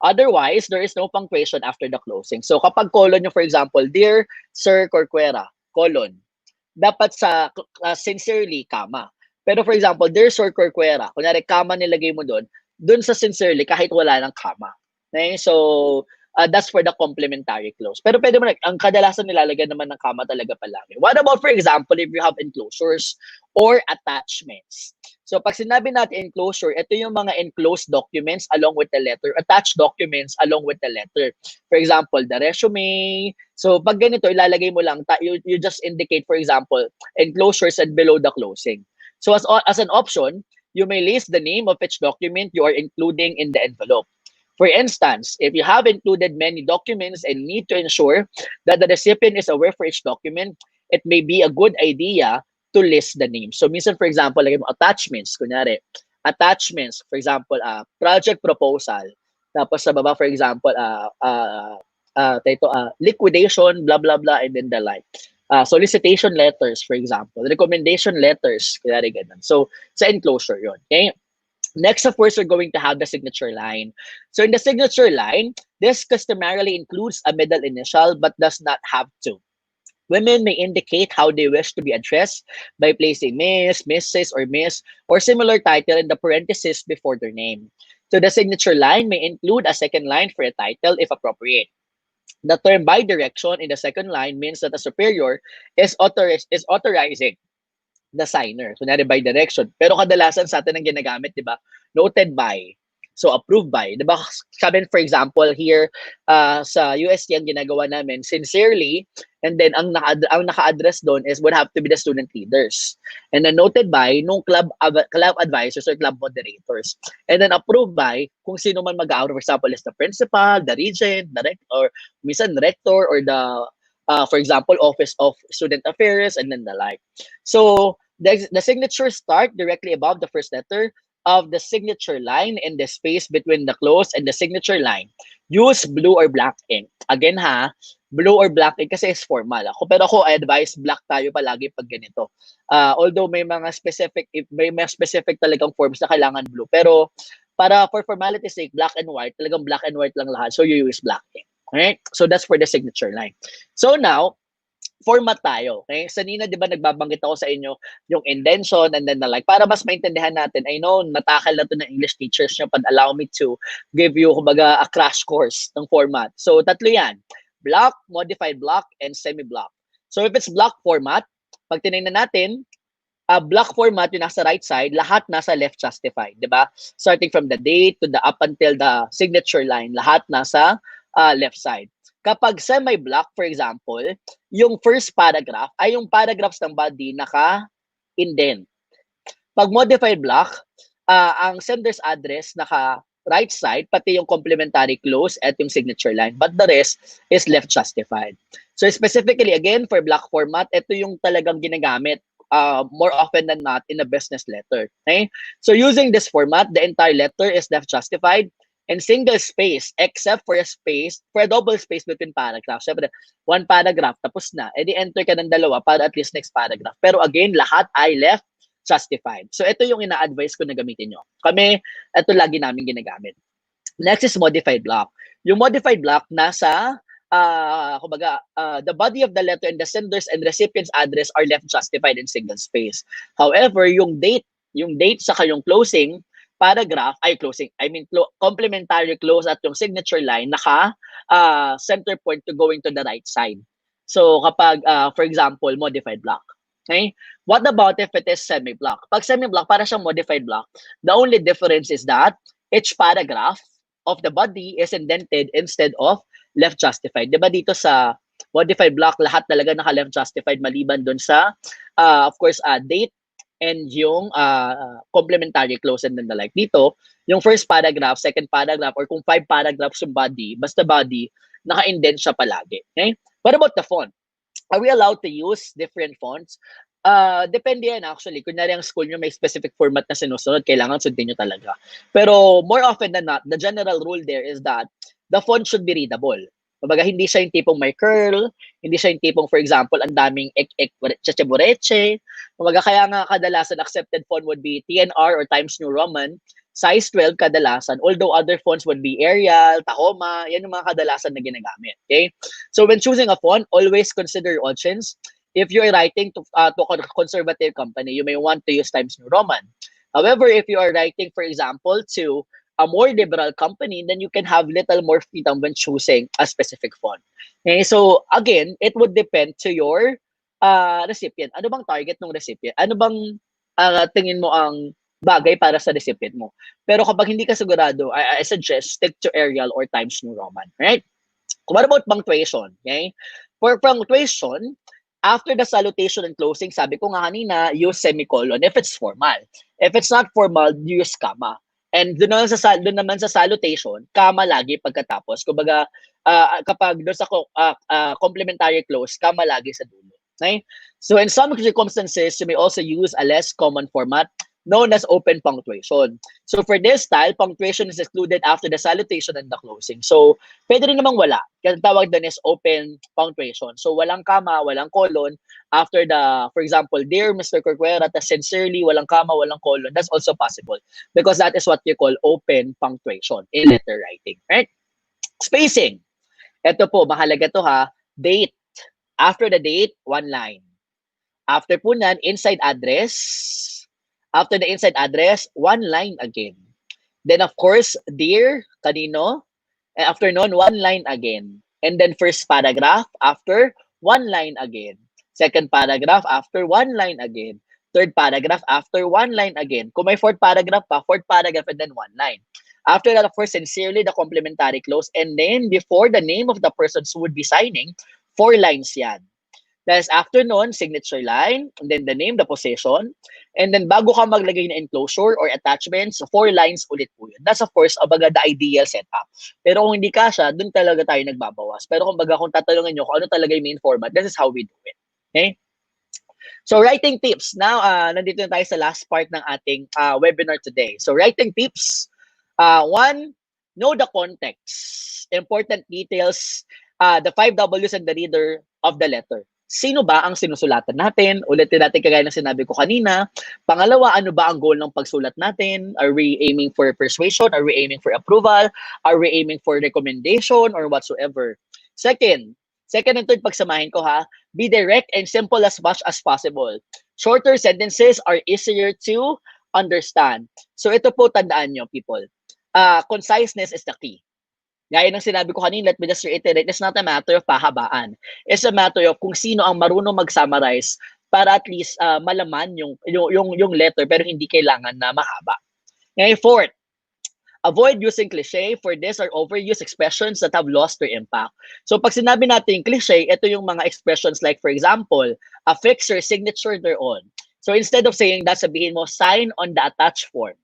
Otherwise, there is no punctuation after the closing. So kapag colon nyo, for example, Dear Sir Corcuera, colon, dapat sa sincerely, comma. Pero for example, Dear Sir Corcuera, kunyari, comma nilagay mo doon sa sincerely, kahit wala ng comma. Okay? So, that's for the complementary clause. Pero pwede mo ang kadalasan nilalagyan naman ng comma talaga palagi. What about, for example, if you have enclosures or attachments? So, pag sinabi natin enclosure, ito yung mga enclosed documents along with the letter, attached documents along with the letter. For example, the resume. So, pag ganito, ilalagay mo lang, you just indicate, for example, enclosures and below the closing. So, as an option, you may list the name of each document you are including in the envelope. For instance, if you have included many documents and need to ensure that the recipient is aware for each document, it may be a good idea to list the name. So, minsan, for example, like attachments, kunyari, attachments, for example, project proposal. Tapos sa baba, for example, liquidation, blah, blah, blah, and then the like. Solicitation letters, for example, recommendation letters, kunyari ganun. So, sa enclosure yon. Okay? Next, of course, we're going to have the signature line. So, in the signature line, this customarily includes a middle initial but does not have to. Women may indicate how they wish to be addressed by placing Miss, Mrs., or Miss, or similar title in the parentheses before their name. So the signature line may include a second line for a title if appropriate. The term by direction in the second line means that a superior is authorizing the signer. So, by direction. Pero kadalasan sa atin ang ginagamit, di ba? Noted by. So, approved by. Di ba? Sabi, for example, here sa UST, ang ginagawa namin, sincerely, and then ang naka-address doon would have to be the student leaders. And then noted by nung club advisors or club moderators. And then approved by kung sino man mag-aaway. For example, is the principal, the regent, or minsan rector, or for example, Office of Student Affairs, and then the like. So, the signatures start directly above the first letter of the signature line and the space between the close and the signature line. Use blue or black ink. Again blue or black ink kasi is formal. Pero ako, I advise black tayo palagi pag ganito. Although may mga specific talagang forms na kailangan blue. Pero for formality's sake, black and white, talagang black and white lang lahat. So you use black ink. Alright? So that's for the signature line. So now, format tayo. Okay? Sanina, di ba, nagbabanggit ako sa inyo yung indention and then the like. Para mas maintindihan natin, I know, natakal na to ng English teachers nyo, but allow me to give you, kumbaga, a crash course ng format. So, tatlo yan. Block, modified block, and semi-block. So, if it's block format, pag tinignan natin, block format, yung nasa right side, lahat nasa left justified, di ba? Starting from the date to the up until the signature line, lahat nasa left side. Kapag semi-block, for example, yung first paragraph ay yung paragraphs ng body naka-indent. Pag modified block, ang sender's address right side, pati yung complementary clause at yung signature line. But the rest is left justified. So specifically, again, for block format, ito yung talagang ginagamit more often than not in a business letter. Okay? So using this format, the entire letter is left justified and single space except for a space, for a double space between paragraphs. Siyempre, one paragraph, tapos na. E di enter ka ng dalawa para at least next paragraph. Pero again, lahat ay left justified. So ito yung ina-advise ko na gamitin nyo. Kami, ito lagi namin ginagamit. Next is modified block. Yung modified block nasa the body of the letter and the sender's and recipient's address are left justified in single space. However, yung date sa yung closing paragraph, complementary clause at yung signature line naka center point to going to the right side. So kapag for example, modified block. Okay? What about if it is semi-block? Pag semi-block, para siyang modified block. The only difference is that each paragraph of the body is indented instead of left justified. Diba dito sa modified block, lahat talaga naka-left justified maliban dun sa, of course, date and yung complementary clause and then the like. Dito, yung first paragraph, second paragraph, or kung 5 paragraphs yung body, basta body, naka-indent siya palagi. Okay? What about the font? Are we allowed to use different fonts? Depende yan actually. Kunyari ang school nyo may specific format na sinusunod, kailangan sundin nyo talaga. Pero more often than not, the general rule there is that the font should be readable. Kumbaga, hindi siya yung tipong may curl, hindi siya yung tipong, for example, ang daming cheche-boreche. Kumbaga, kaya nga kadalasan accepted font would be TNR or Times New Roman, size 12 kadalasan, although other fonts would be Arial, Tahoma, yan yung mga kadalasan na ginagamit. Okay? So when choosing a font, always consider your options. If you're writing to a conservative company, you may want to use Times New Roman. However, if you are writing, for example, to a more liberal company, then you can have little more freedom when choosing a specific font. Okay? So again, it would depend to your recipient. Ano bang target ng recipient? Ano bang tingin mo ang bagay para sa recipient mo? Pero kapag hindi ka sigurado, I suggest stick to Arial or Times New Roman. Right? What about punctuation? Okay? For punctuation, after the salutation and closing, sabi ko nga kanina, use semicolon if it's formal. If it's not formal, use comma. And doon naman sa salutation, comma lagi pagkatapos. Kumbaga, kapag doon sa complementary clause, comma lagi sa dulo. Okay? So in some circumstances, you may also use a less common format known as open punctuation. So for this style, punctuation is excluded after the salutation and the closing. So pwede rin namang wala. Kasi tawag doon is open punctuation. So walang comma, walang colon. After the, for example, dear Mr. Corcuera, sincerely, walang comma, walang colon. That's also possible. Because that is what you call open punctuation in letter writing. Right? Spacing. Ito po, mahalaga to ha. Date. After the date, one line. After po nan, inside address. After the inside address, one line again. Then of course, dear, kanino? And after nun, one line again. And then first paragraph, after, one line again. Second paragraph, after, one line again. Third paragraph, after, one line again. Kung may fourth paragraph pa, fourth paragraph and then one line. After that, of course, sincerely, the complementary clause. And then before the name of the person who would be signing, 4 lines yan. Tapos after nun, signature line, and then the name, the possession, and then bago ka maglagay na enclosure or attachments, 4 lines ulit po yun. That's of course, abaga the ideal setup. Pero kung hindi kasha, dun talaga tayo nagbabawas. Pero kung tatanungin nyo kung ano talaga yung main format, this is how we do it. Okay? So writing tips. Now, nandito na tayo sa last part ng ating webinar today. So writing tips. 1, know the context. Important details, the 5 W's and the reader of the letter. Sino ba ang sinusulatan natin? Ulitin natin kagaya ng sinabi ko kanina. Pangalawa, ano ba ang goal ng pagsulat natin? Are we aiming for persuasion? Are we aiming for approval? Are we aiming for recommendation or whatsoever? Second and third, pagsamahin ko ha, be direct and simple as much as possible. Shorter sentences are easier to understand. So ito po, tandaan nyo, people. Conciseness is the key. Gaya ng sinabi ko kanina, let me just reiterate, it's not a matter of pahabaan. It's a matter of kung sino ang marunong mag-summarize para at least malaman yung letter pero hindi kailangan na mahaba. Ngayon, fourth, avoid using cliche for this or overused expressions that have lost their impact. So pag sinabi natin cliche, ito yung mga expressions like for example, affix your signature thereon. So instead of saying that, sabihin mo, sign on the attached form.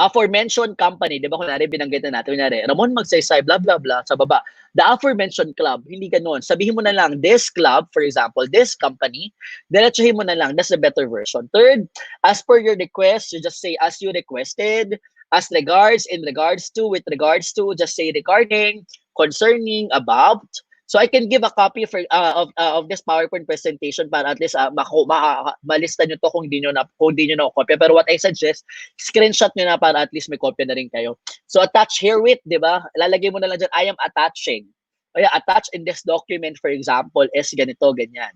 aforementioned company, di ba kunwari binanggit na natin, kunwari, Ramon Magsaysay, blah, blah, blah, sa baba. The aforementioned club, hindi ganun. Sabihin mo na lang, this club, for example, this company, diretsuhin mo na lang. That's the better version. Third, as per your request, you just say, as you requested, as regards, in regards to, with regards to, just say regarding, concerning, about. So I can give a copy of this PowerPoint presentation para at least malista nyo to kung di nyo na kopya. Pero what I suggest, screenshot nyo na para at least may kopya na rin kayo. So attach herewith, di ba? Lalagay mo na lang dyan, I am attaching. O yeah, attach in this document, for example, is ganito, ganyan.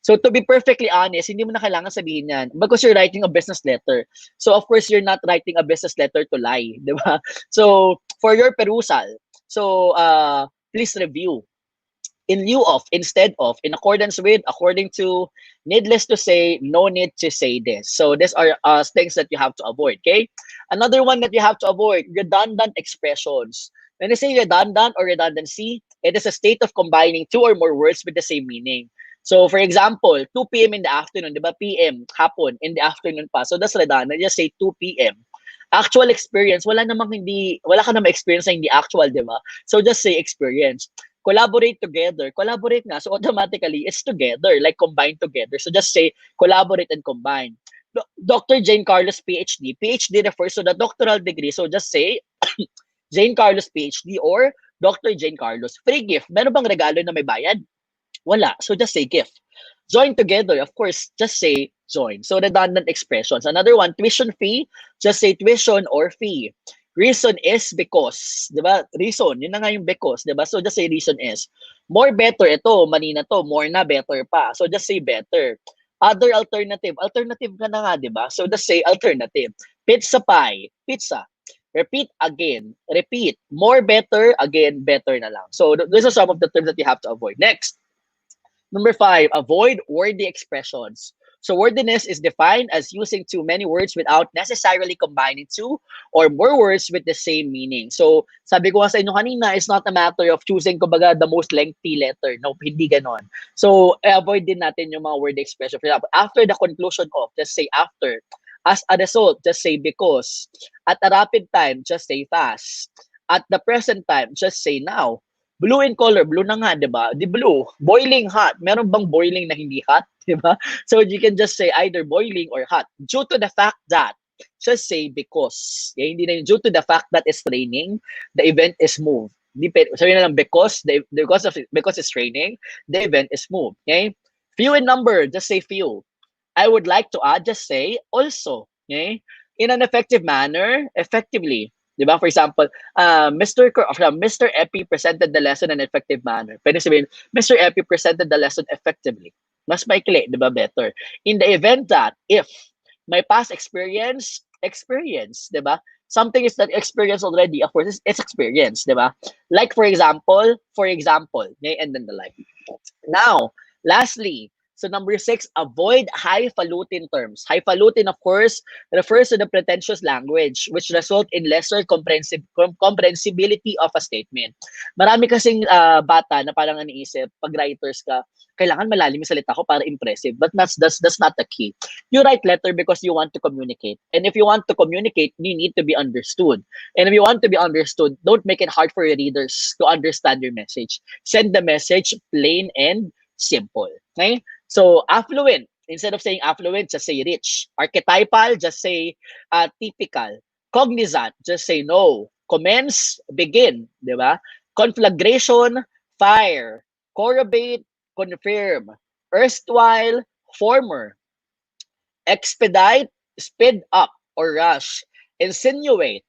So to be perfectly honest, hindi mo na kailangan sabihin yan because you're writing a business letter. So of course, you're not writing a business letter to lie, di ba? So for your perusal, so please review. In lieu of, instead of, in accordance with, according to, needless to say, no need to say this. So these are things that you have to avoid, okay? Another one that you have to avoid, redundant expressions. When you say redundant or redundancy, it is a state of combining two or more words with the same meaning. So for example, 2 p.m. in the afternoon, di ba? PM, hapon, in the afternoon pa. So that's redundant. Just say 2 p.m. Actual experience, wala ka namang experience na hindi actual, di ba? So just say experience. Collaborate together. Collaborate nga. So automatically, it's together, like combine together. So just say collaborate and combine. Dr. Jane Carlos, PhD. PhD refers to the doctoral degree. So just say Jane Carlos, PhD or Dr. Jane Carlos. Free gift. Meron bang regalo na may bayad? Wala. So just say gift. Join together. Of course, just say join. So redundant expressions. Another one, tuition fee. Just say tuition or fee. Reason is because, di ba? Reason, yun na nga yung because, di ba? So just say reason is. More better, ito, mali na to. More na, better pa. So just say better. Other alternative. Alternative ka na nga, di ba? So just say alternative. Pizza pie. Pizza. Repeat again. Repeat. More better, again, better na lang. So these are some of the terms that you have to avoid. Next. Number 5, avoid wordy expressions. So wordiness is defined as using too many words without necessarily combining two or more words with the same meaning. So sabi ko nga sa inyo kanina, it's not a matter of choosing kumbaga the most lengthy letter. No, hindi ganon. So avoid din natin yung mga word expression. For example, after the conclusion of, just say after. As a result, just say because. At a rapid time, just say fast. At the present time, just say now. Blue in color, blue na nga, di ba? Di blue. Boiling hot. Meron bang boiling na hindi hot? Di ba? So you can just say either boiling or hot. Due to the fact that, just say because. Okay? Hindi na yung due to the fact that it's raining, the event is moved. Sabi na lang because it's raining, the event is moved. Okay? Few in number, just say few. I would like to add, just say also. Okay? In an effective manner, effectively. Diba? For example, Mr. Epi presented the lesson in an effective manner. Pwede sabihin, Mr. Epi presented the lesson effectively. Mas maikli, diba? Better. In the event that, if my past experience, diba? Something is that experience already, of course, it's experience, diba? Like, for example, okay? And then the like. Now, lastly, so number 6, avoid highfalutin terms. Highfalutin, of course, refers to the pretentious language which result in lesser comprehensibility of a statement. Marami kasing bata na parang iniisip, pag writers ka, kailangan malalim yung salita ko para impressive. But that's not the key. You write letter because you want to communicate. And if you want to communicate, you need to be understood. And if you want to be understood, don't make it hard for your readers to understand your message. Send the message plain and simple. Okay? So, affluent. Instead of saying affluent, just say rich. Archetypal, just say typical. Cognizant, just say no. Commence, begin. Diba? Conflagration, fire. Corrobate, confirm. Erstwhile, former. Expedite, speed up or rush. Insinuate,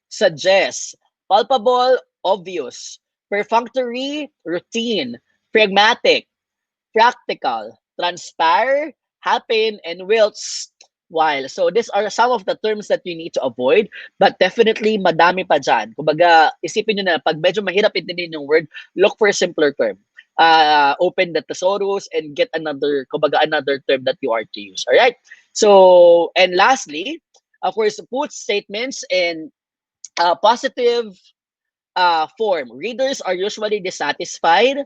suggest. Palpable, obvious. Perfunctory, routine. Pragmatic, practical, transpire, happen, and wilts while. So these are some of the terms that you need to avoid, but definitely madami pa dyan. Kumbaga, isipin nyo na, pag medyo mahirap intindihin yung word, look for a simpler term. Open the thesaurus and get another term that you are to use. All right? So, and lastly, of course, put statements in positive form. Readers are usually dissatisfied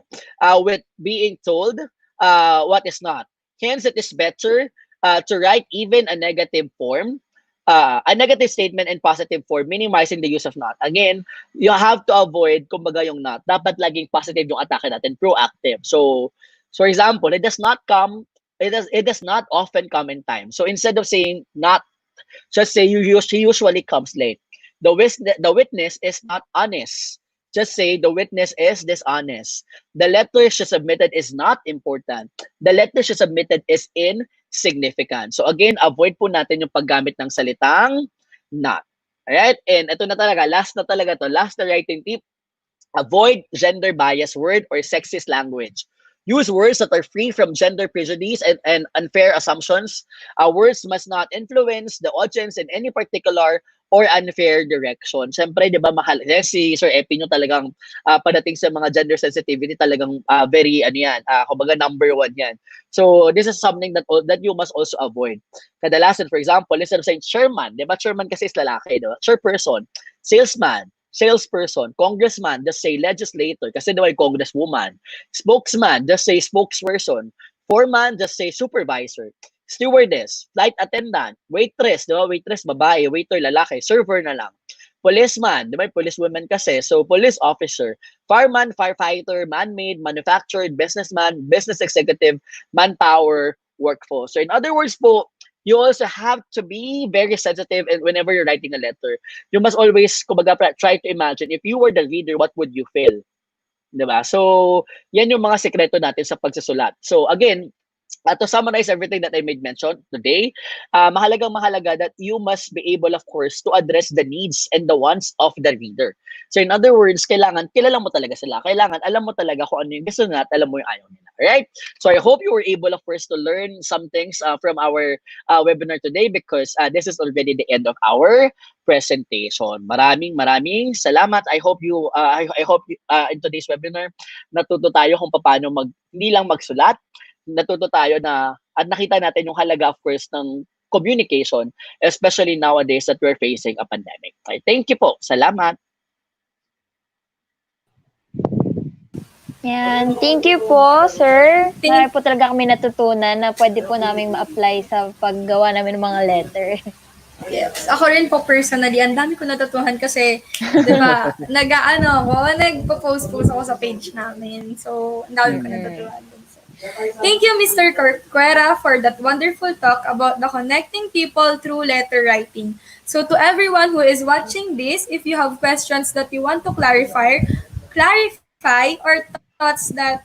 with being told what is not. Hence, it is better to write even a negative form a negative statement in positive form, minimizing the use of not. Again, you have to avoid, kumbaga yung not. Dapat laging positive yung atake natin, proactive. So, for example, it does not often come in time. So instead of saying not, just say she usually comes late. The witness is not honest. Just say the witness is dishonest. The letter she submitted is not important. The letter she submitted is insignificant. So again, avoid po natin yung paggamit ng salitang not. Alright? And ito na talaga, last na writing tip. Avoid gender bias word or sexist language. Use words that are free from gender prejudice and unfair assumptions. Words must not influence the audience in any particular or unfair direction. Siyempre, di ba, mahal. Si Sir Epi nyo talagang padating sa mga gender sensitivity, talagang very, kumbaga number one yan. So, this is something that you must also avoid. Kadalasan, for example, instead of saying chairman, di ba, chairman kasi is lalaki, di ba? Chairperson, salesperson, congressman, just say legislator, kasi daw ay congresswoman. Spokesman, just say spokesperson. Foreman, just say supervisor. Stewardess, flight attendant, waitress, di ba? Waitress, babae, waiter, lalaki, server na lang. Policeman, di ba? Policewoman kasi. So, police officer. Fireman, firefighter, man-made, manufactured, businessman, business executive, manpower, workforce. So, in other words po, you also have to be very sensitive whenever you're writing a letter. You must always, kumbaga, try to imagine, if you were the reader, what would you feel? Diba? So, yan yung mga sekreto natin sa pagsusulat. So, again, to summarize everything that I made mention today, mahalaga that you must be able, of course, to address the needs and the wants of the reader. So, in other words, kailangan, kilala mo talaga sila. Kailangan, alam mo talaga kung ano yung gusto nila at alam mo yung ayaw nila. Alright? So, I hope you were able, of course, to learn some things from our webinar today because this is already the end of our presentation. Maraming salamat. I hope in today's webinar natuto tayo kung paano hindi lang magsulat, natuto tayo at nakita natin yung halaga, of course, ng communication, especially nowadays that we're facing a pandemic. Okay, thank you po. Salamat. Yan. Thank you po, sir. Marami po talaga kami natutunan na pwede po namin ma-apply sa paggawa namin ng mga letter. Yes. Ako rin po personally, ang dami ko natutuhan kasi, di ba, nagpo-post ako sa page namin. So, ang dami ko natutuhan. Thank you, Mr. Corcuera, for that wonderful talk about the connecting people through letter writing. So, to everyone who is watching this, if you have questions that you want to clarify or thoughts that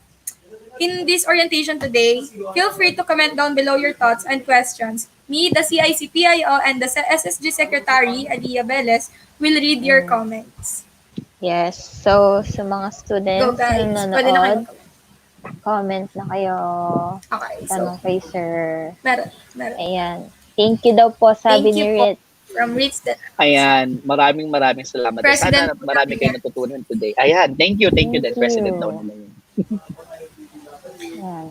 in this orientation today, feel free to comment down below your thoughts and questions. Me, the CICPIO, and the SSG Secretary, Alia Beles, will read your comments. Yes. So, sa mga students na nanonood, comment na kayo. Okay. Tanong kay sir. Meron. Ayan. Thank you daw po, sabi ni Rit. From Ritz. Ayan, maraming salamat. Sana marami kayo natutunan today. Ayan, thank you din, President daw naman yun.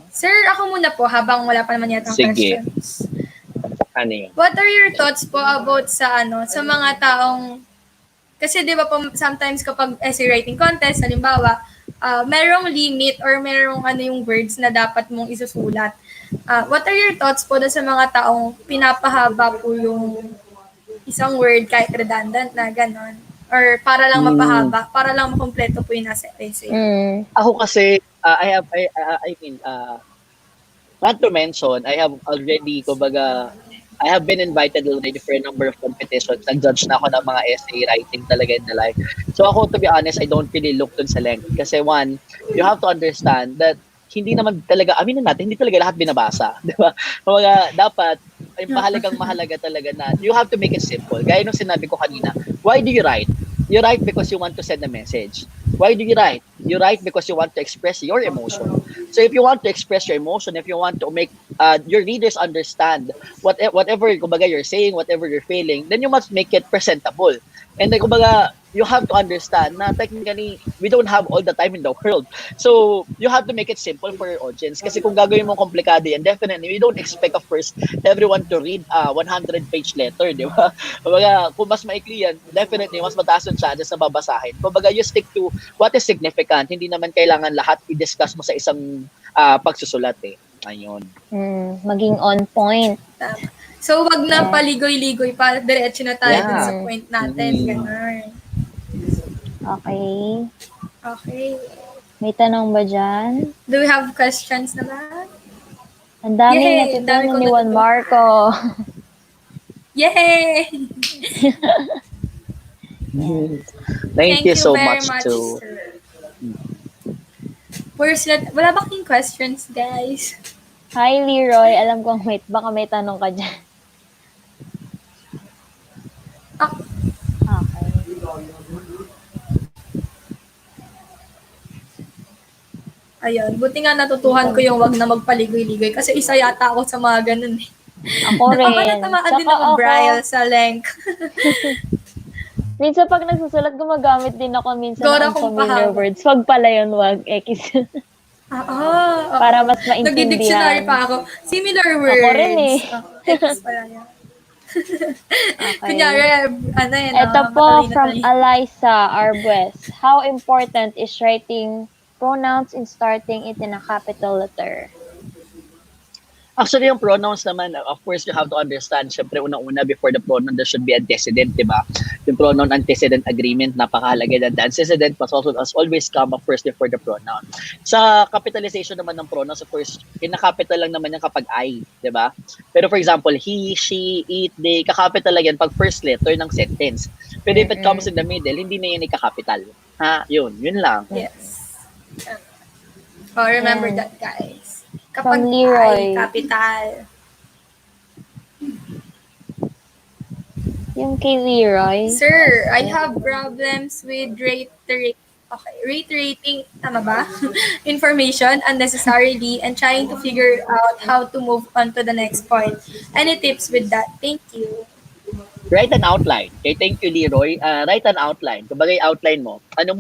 Sir, ako muna po habang wala pa naman yata questions. Ano yun? What are your thoughts po about sa mga taong, kasi di ba po sometimes kapag essay writing contest, halimbawa, merong limit or merong yung words na dapat mong isusulat. What are your thoughts po sa mga taong pinapahaba po yung isang word kahit redundant na gano'n? Or para lang mapahaba, para lang makompleto po yung nasa essay? Ako kasi, not to mention, I have been invited already for a number of competitions. Nag-judge na ako ng mga essay writing talaga in the life. So ako, to be honest, I don't really look dun sa length. Kasi one, you have to understand that hindi naman talaga, aminin natin, hindi talaga lahat binabasa. Di ba? Mga dapat, ay mahalaga talaga na you have to make it simple. Gaya nung sinabi ko kanina, why do you write? You write because you want to send a message. Why do you write? You write because you want to express your emotion. So if you want to express your emotion, if you want to make your readers understand whatever kumbaga you're saying, whatever you're feeling, then you must make it presentable. And then kumbaga, you have to understand na technically, we don't have all the time in the world. So, you have to make it simple for your audience. Kasi kung gagawin mo komplikado yan, definitely, we don't expect, of course, everyone to read a 100-page letter, di ba? Kumbaga, kung mas maikli yan, definitely, mas mataas yung chances na babasahin. Kumbaga, you stick to what is significant. Hindi naman kailangan lahat i-discuss mo sa isang pagsusulat eh. Ayun. Maging on point. So, wag na Yes. paligoy-ligoy pa. Diretso na tayo dun sa Yeah. point natin. Mhm. Ganun. Okay. Okay. May tanong ba dyan? Do we have questions naman? Ang daming Yay! Ang dami natutunan kong ni Juan natutunan. Marco. Yay! Yes. Thank you Thank you so very much much, too. sir. Wala ba kayong questions, guys? Hi, Leroy. Alam kong baka may tanong ka dyan. Ah, Okay. ayun. Buti nga natutuhan ko yung wag na magpaligoy-ligoy kasi isa yata ako sa mga ganun eh. Ako Baka rin. natamaan din Tsaka ako, Brian, sa length. minsan pag nagsusulat, gumagamit din ako minsan Gora ng kung unfamiliar pahaba. words. Wag pala yun, wag. X. Oo. Para mas Nagdi-dictionary maintindihan. pa ako. Similar Ako rin eh. words. X pala yan. Kunyari, Okay. Ito po from matalino-talino. Eliza Arbues. How important is writing pronouns and starting it in a capital letter? Actually, yung pronouns naman, of course, you have to understand, syempre, unang-una, before the pronoun, there should be antecedent, di ba? Yung pronoun antecedent agreement, napakahalaga na. The antecedent must also as always come up first before the pronoun. Sa capitalization naman ng pronouns, of course, kina-capital lang naman yan kapag I, di ba? Pero for example, he, she, it, they, kakapital lang yan pag first letter ng sentence. Pero if it comes in the middle, hindi na yan ika-capital. Ha? Yun lang. Yes. Oh, remember Yan. that, guys. Kapag From Leroy. I, capital. Yung kay Leroy. Sir, I have problems with reiterating, tama ba? Information unnecessarily and trying to figure out how to move on to the next point. Any tips with that? Thank you. Write an outline. Okay, thank you, Leroy. Write an outline. Kumbaga, outline mo. Ano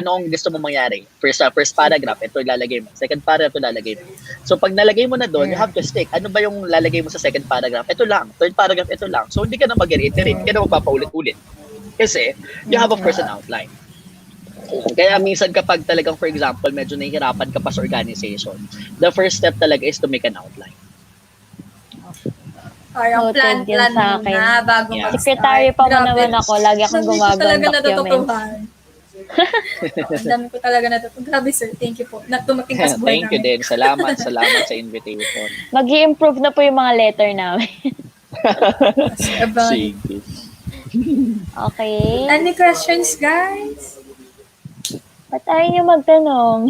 ang gusto mo mangyari? First paragraph, ito ilalagay mo. Second paragraph, ito ilalagay mo. So, pag nalagay mo na doon, you have to stick. Ano ba yung lalagay mo sa second paragraph? Ito lang. Third paragraph, ito lang. So, hindi ka na mag-reiterate. Hindi ka na magpapaulit-ulit. Kasi, you have, of course, an outline. Kaya minsan kapag talagang, for example, medyo nahihirapan ka pa sa organization, the first step talaga is to make an outline. Parang Noted yun plan sa akin. muna bago Yeah. mag-start. Secretary pa mo Grabe. naman ako. Lagi akong Ang dami ko gumagawa talaga ng documents. natututuhan. Ang dami ko talaga natutuhan. Grabe, sir. Thank you po. Natumating ka sa buhay Thank you namin. din. Salamat sa invitation. mag improve na po yung mga letter namin. Sige. Okay. Any questions, guys? Ba't ayaw nyo magtanong?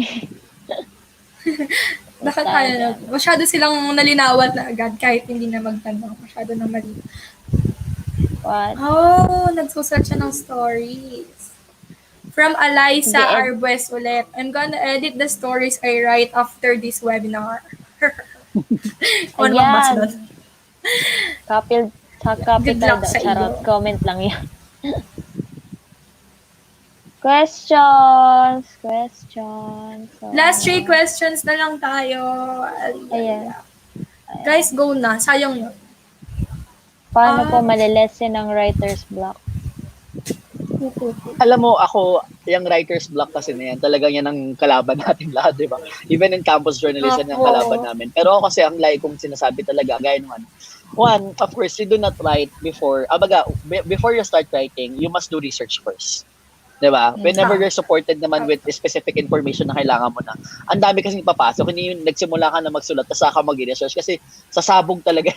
Bakit tayo masyado silang nalinawan na agad kahit hindi na magtanong. Masyado na mali. What? Oh, nagsusearch siya ng stories. From Eliza Hindi, Arbues ulit. I'm gonna edit the stories I write after this webinar. Kung ano bang mas Ayan. nun? Sa Good capital luck daw. sa Charot. iyo. Comment lang yan. Questions. So, Last 3 questions na lang tayo. Ayan. Guys, go na. Sayang yun. Paano po malilesen ng writer's block? Alam mo, ako, yung writer's block kasi na yan, talagang yan ang kalaban natin lahat, di ba? Even in campus journalism, yan ang kalaban namin. Pero ako kasi, ang like kong sinasabi talaga, gaya nung one, of course, you do not write before, before you start writing, you must do research first. Diba? Whenever you're supported naman with specific information na kailangan mo na, ang dami kasing papasok. Hindi yung nagsimula ka na magsulat, tapos saka mag-research. Kasi sasabog talaga.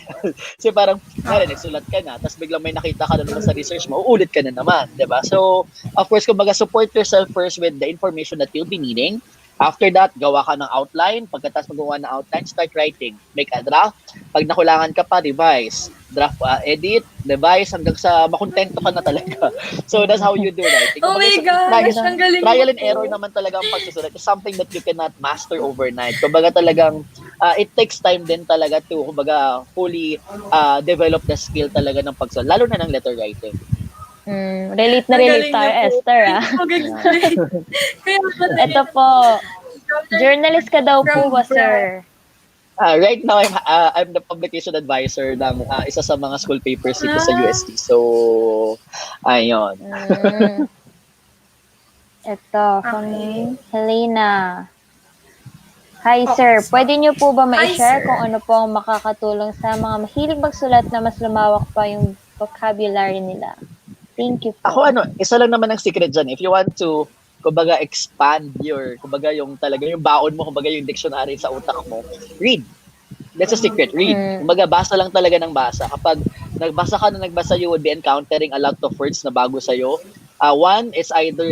Kasi parang, nagsulat ka na, tapos biglang may nakita ka na naman sa research mo, uulit ka na naman. Diba? So, of course, kumbaga, support yourself first with the information that you'll be needing. After that, gawa ka ng outline. Pagkatapos magawa ng outline, start writing. Make a draft. Pag nakulangan ka pa, revise. Draft, edit, revise, hanggang sa makontento ka na talaga. So, that's how you do writing. Oh my gosh, ang galing Trial mo and error naman talaga ang pagsusulat. It's something that you cannot master overnight. Kumbaga talagang, it takes time din talaga to, kumbaga, fully develop the skill talaga ng pagsusulat. Lalo na ng letter writing. Relate na relate tayo, Esther, ah. Ito po, journalist ka daw po ba, sir? Right now, I'm the publication advisor ng isa sa mga school papers dito sa UST. So, ayun. Ito, from Helena. Hi sir, Okay, so, pwede niyo po ba hi, mai-share kung sir. ano po ang makakatulong sa mga mahilig magsulat na mas lumawak pa yung vocabulary nila? Thank you po. Ako isa lang naman ang secret diyan. If you want to kumbaga expand kumbaga yung talaga yung baon mo, kumbaga yung dictionary sa utak mo, read. That's a secret, read. Mm. Kumbaga basa lang talaga ng basa. Kapag nagbasa ka na nagbasa, you would be encountering a lot of words na bago sa'yo. One is either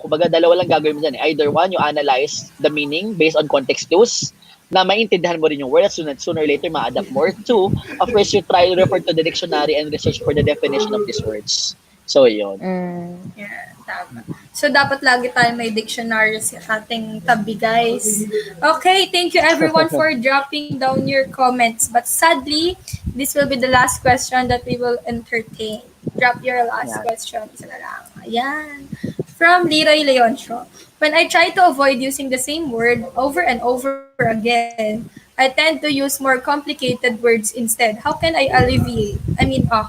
kumbaga dalawa lang gagawin mo dyan. Either one, you analyze the meaning based on context clues na maintindihan mo rin yung words, sooner or later ma-adapt more. Two, of course, you try to refer to the dictionary and research for the definition of these words. So, yun. Mm. Yeah, tama. So, dapat lagi tayo may dictionary sa ating tabi, guys. Okay, thank you everyone for dropping down your comments. But sadly, this will be the last question that we will entertain. Drop your last Yan. question. Isa na lang. Ayan. From Leroy Leoncio. When I try to avoid using the same word over and over again, I tend to use more complicated words instead. How can I alleviate?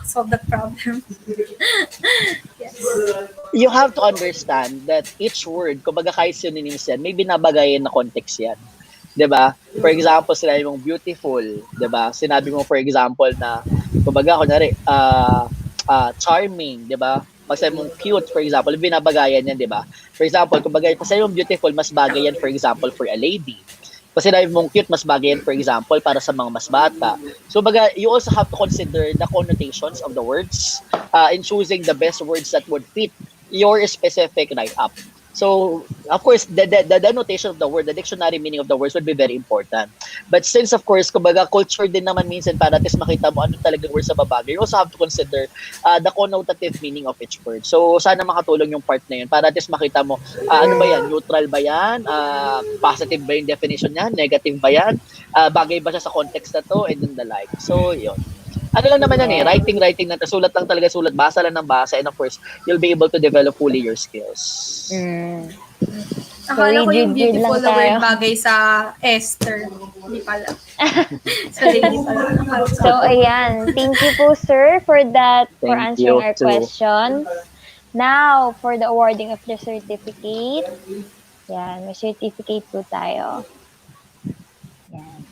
Solve the problem. Yes. You have to understand that each word, kumbaga kahit synonyms yan, may binabagayan na context yan. 'Di ba? For example, sinabi mong beautiful, 'di ba? Sinabi mo for example na kumbaga kunwari charming, 'di ba? Pag sabi mong cute, for example, binabagayan yan, 'di ba? For example, kumbaga pag sabi mong beautiful, mas bagay yan for example for a lady. Pag sinabi mong cute, mas bagay yan for example para sa mga mas bata. So baga, you also have to consider the connotations of the words in choosing the best words that would fit your specific write-up. So, of course, the denotation of the word, the dictionary meaning of the words would be very important. But since, of course, kumbaga, culture din naman minsan para at least makita mo ano talagang words sa babagay, you also have to consider the connotative meaning of each word. So, sana makatulong yung part na yun para at least makita mo, ano ba yan? Neutral ba yan? Positive ba yung definition niya? Negative ba yan? Bagay ba siya sa context na to? And then the like. So, yun. Ano lang naman yan writing lang, sulat lang talaga sulat, basa lang ng basa, and of course, you'll be able to develop fully your skills. Mm. Akala ko yung read beautiful lang na word tayo. bagay sa Esther. Hindi pala. Sa lady pala. So, ayan. Thank you po, sir, for that, for Thank answering you our too. question. Now, for the awarding of the certificate. Yan, may certificate po tayo. Yan.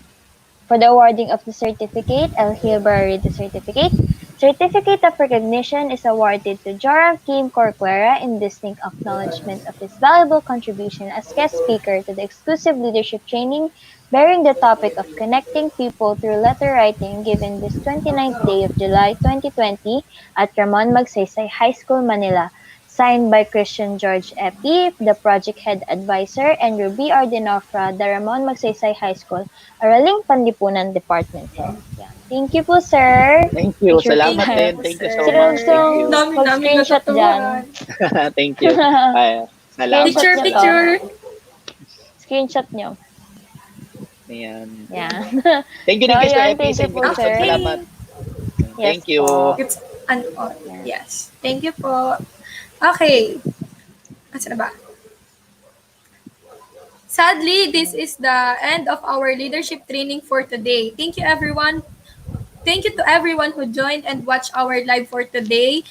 For the awarding of the certificate, I'll hereby read the certificate. Certificate of Recognition is awarded to Joram Kim Corcuera in distinct acknowledgement of his valuable contribution as guest speaker to the exclusive leadership training bearing the topic of connecting people through letter writing given this 29th day of July 2020 at Ramon Magsaysay High School, Manila. Signed by Christian George Epi, the project head advisor, and Ruby Ardenofra, the Ramon Magsaysay High School, Araling Panlipunan Department Head. Yan. Thank you po, sir. Thank you. Picture po Salamat Thank tayo. din. you, Thank you sir. so Sino much. Thank gustong you. Dami-daming mag-screenshot dyan? natutuhan. Thank you. Salamat. Picture, Screenshot nyo to. picture. Screenshot nyo. Ayan. Yan. Thank you So, din kay Sir ayun, Epi thank sa you po, invitation. sir. Salamat. Okay. Yes Thank you. po. It's an honor. Yes. Thank you po. Okay. Asa na ba? Sadly, this is the end of our leadership training for today. Thank you, everyone. Thank you to everyone who joined and watched our live for today.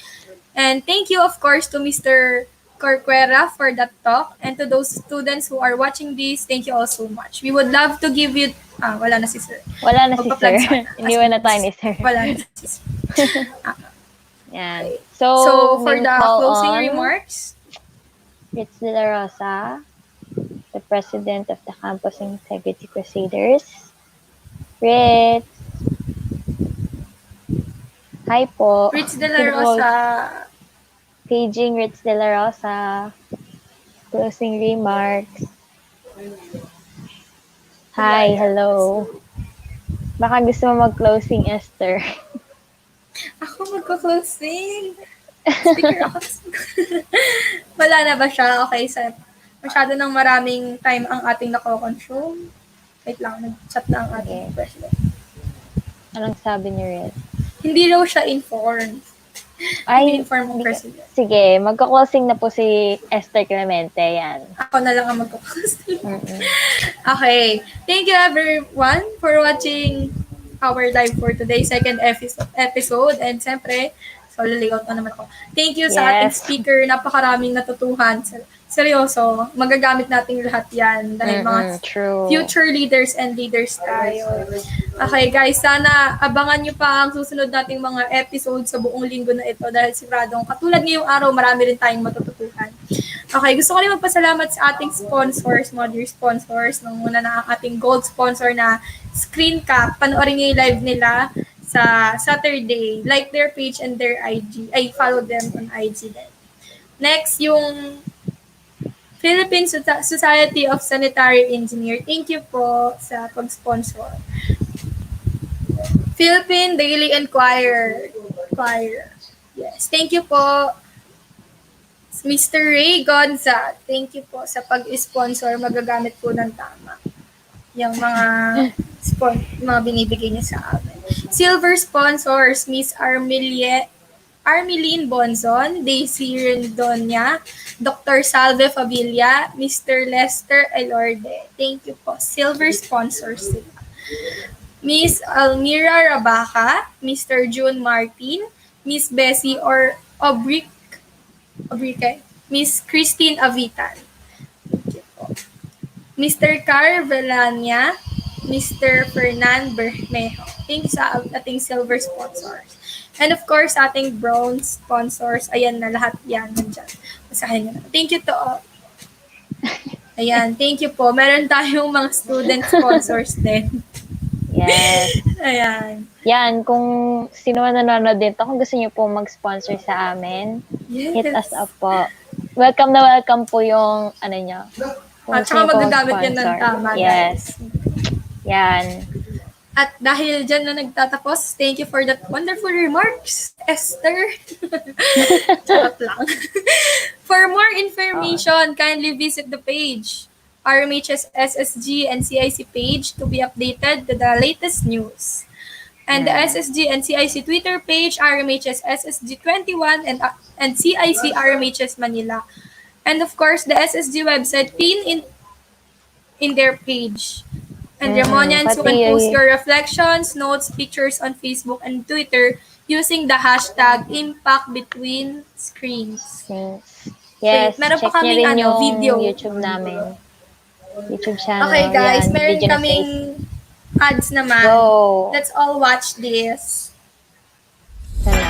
And thank you, of course, to Mr. Corcuera for that talk. And to those students who are watching this, thank you all so much. We would love to give you... wala na si sir. Wala na si Magpa-plug sir. sana. Iniwan na tayo ni sir. Wala na si sir. Yan. So, for may the call closing on remarks, Ritz De La Rosa, the president of the Campus Integrity Crusaders. Ritz. Hi po. Rich De La Rosa, Paging Ritz De La Rosa. Closing remarks. Hi, hello. Baka gusto mo mag-closing, Esther. ako magko-closing. Speaker ako. Wala na ba siya? Okay, sa masyado ng maraming time ang ating nako-consume. Wait lang, nag-chat na ang ating Okay. president. Anong sabi ni Ritz? Hindi raw siya informed. Hindi informed ang president. Sige, magko-closing na po si Esther Clemente. Yan. Ako na lang ang magko-closing. Mm-mm. Okay. Thank you everyone for watching our live for today's second episode. And siyempre, so lalayout na naman ako. Thank you sa ating Yes. speaker. Napakaraming natutuhan. seryoso, magagamit natin lahat yan dahil mga True. future leaders and leaders tayo. Okay guys, sana abangan nyo pa ang susunod nating mga episodes sa buong linggo na ito dahil siguradong katulad ngayong araw, marami rin tayong matututuhan. Okay, gusto ko rin magpasalamat sa ating sponsors, mga dear sponsors. Nung muna na ang ating gold sponsor na Screen Cap. Panoorin nyo yung live nila sa Saturday. Like their page and their IG. Ay, follow them on IG din. Next, yung Philippine Society of Sanitary Engineer. Thank you po sa pag-sponsor. Philippine Daily Enquirer. Yes. Thank you po. Mr. Ray Gonza. Thank you po sa pag-sponsor. Magagamit po ng tama yung mga binibigay niya sa amin. Silver sponsors, Miss Armeline Bonzon, Daisy Rendonia, Dr. Salve Fabilla, Mr. Lester Elorde. Thank you po. Silver sponsors sila. Miss Almira Rabaca, Mr. June Martin, Miss Bessie Obrique, Miss Christine Avitan. Thank you po. Mr. Car Velania, Mr. Fernan Bermejo. Thank you sa ating silver sponsors. And of course, ating bronze sponsors. Ayan na, lahat yan nandyan. Masahin nyo na. Thank you to all. Ayan, thank you po. Meron tayong mga student sponsors din. Yes. Ayan. Yan, kung sino man nanonood dito, kung gusto niyo po mag-sponsor sa amin, Yes. hit us up po. Welcome na welcome po yung, ano nyo. At saka magagamit yan ng tama, yes. guys. Yan. At dahil dyan na nagtatapos, thank you for that wonderful remarks, Esther. Charot lang. For more information, kindly visit the page, RMHS SSG and CIC page to be updated to the latest news. And the SSG and CIC Twitter page, RMHS SSG21 and CIC RMHS Manila. And of course, the SSG website pinned in their page. And Ramonians, you can post your reflections, notes, pictures on Facebook and Twitter using the hashtag #ImpactBetweenScreens. Yes, meron pa check nyo kaming rin yung video. YouTube namin. YouTube channel. Okay guys, yan, meron video na kaming ads naman. Go. Let's all watch this. Sana.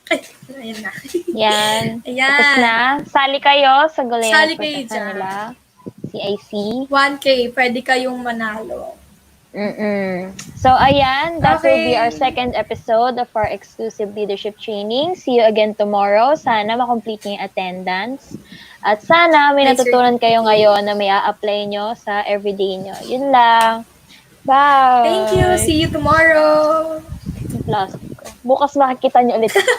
Ay, ayan na. Yan. Ayan. Tapos na. Sali kayo sa Gulayan Sali kayo sa nila. CIC. 1K, pwede kayong manalo. So, ayan. That will be Okay. our second episode of our exclusive leadership training. See you again tomorrow. Sana makomplete niyo yung attendance. At sana may Nice natutunan kayo ngayon na may a-apply nyo sa everyday nyo. Yun lang. Bye! Thank you. See you tomorrow. Plastic ko. Bukas makikita nyo ulit.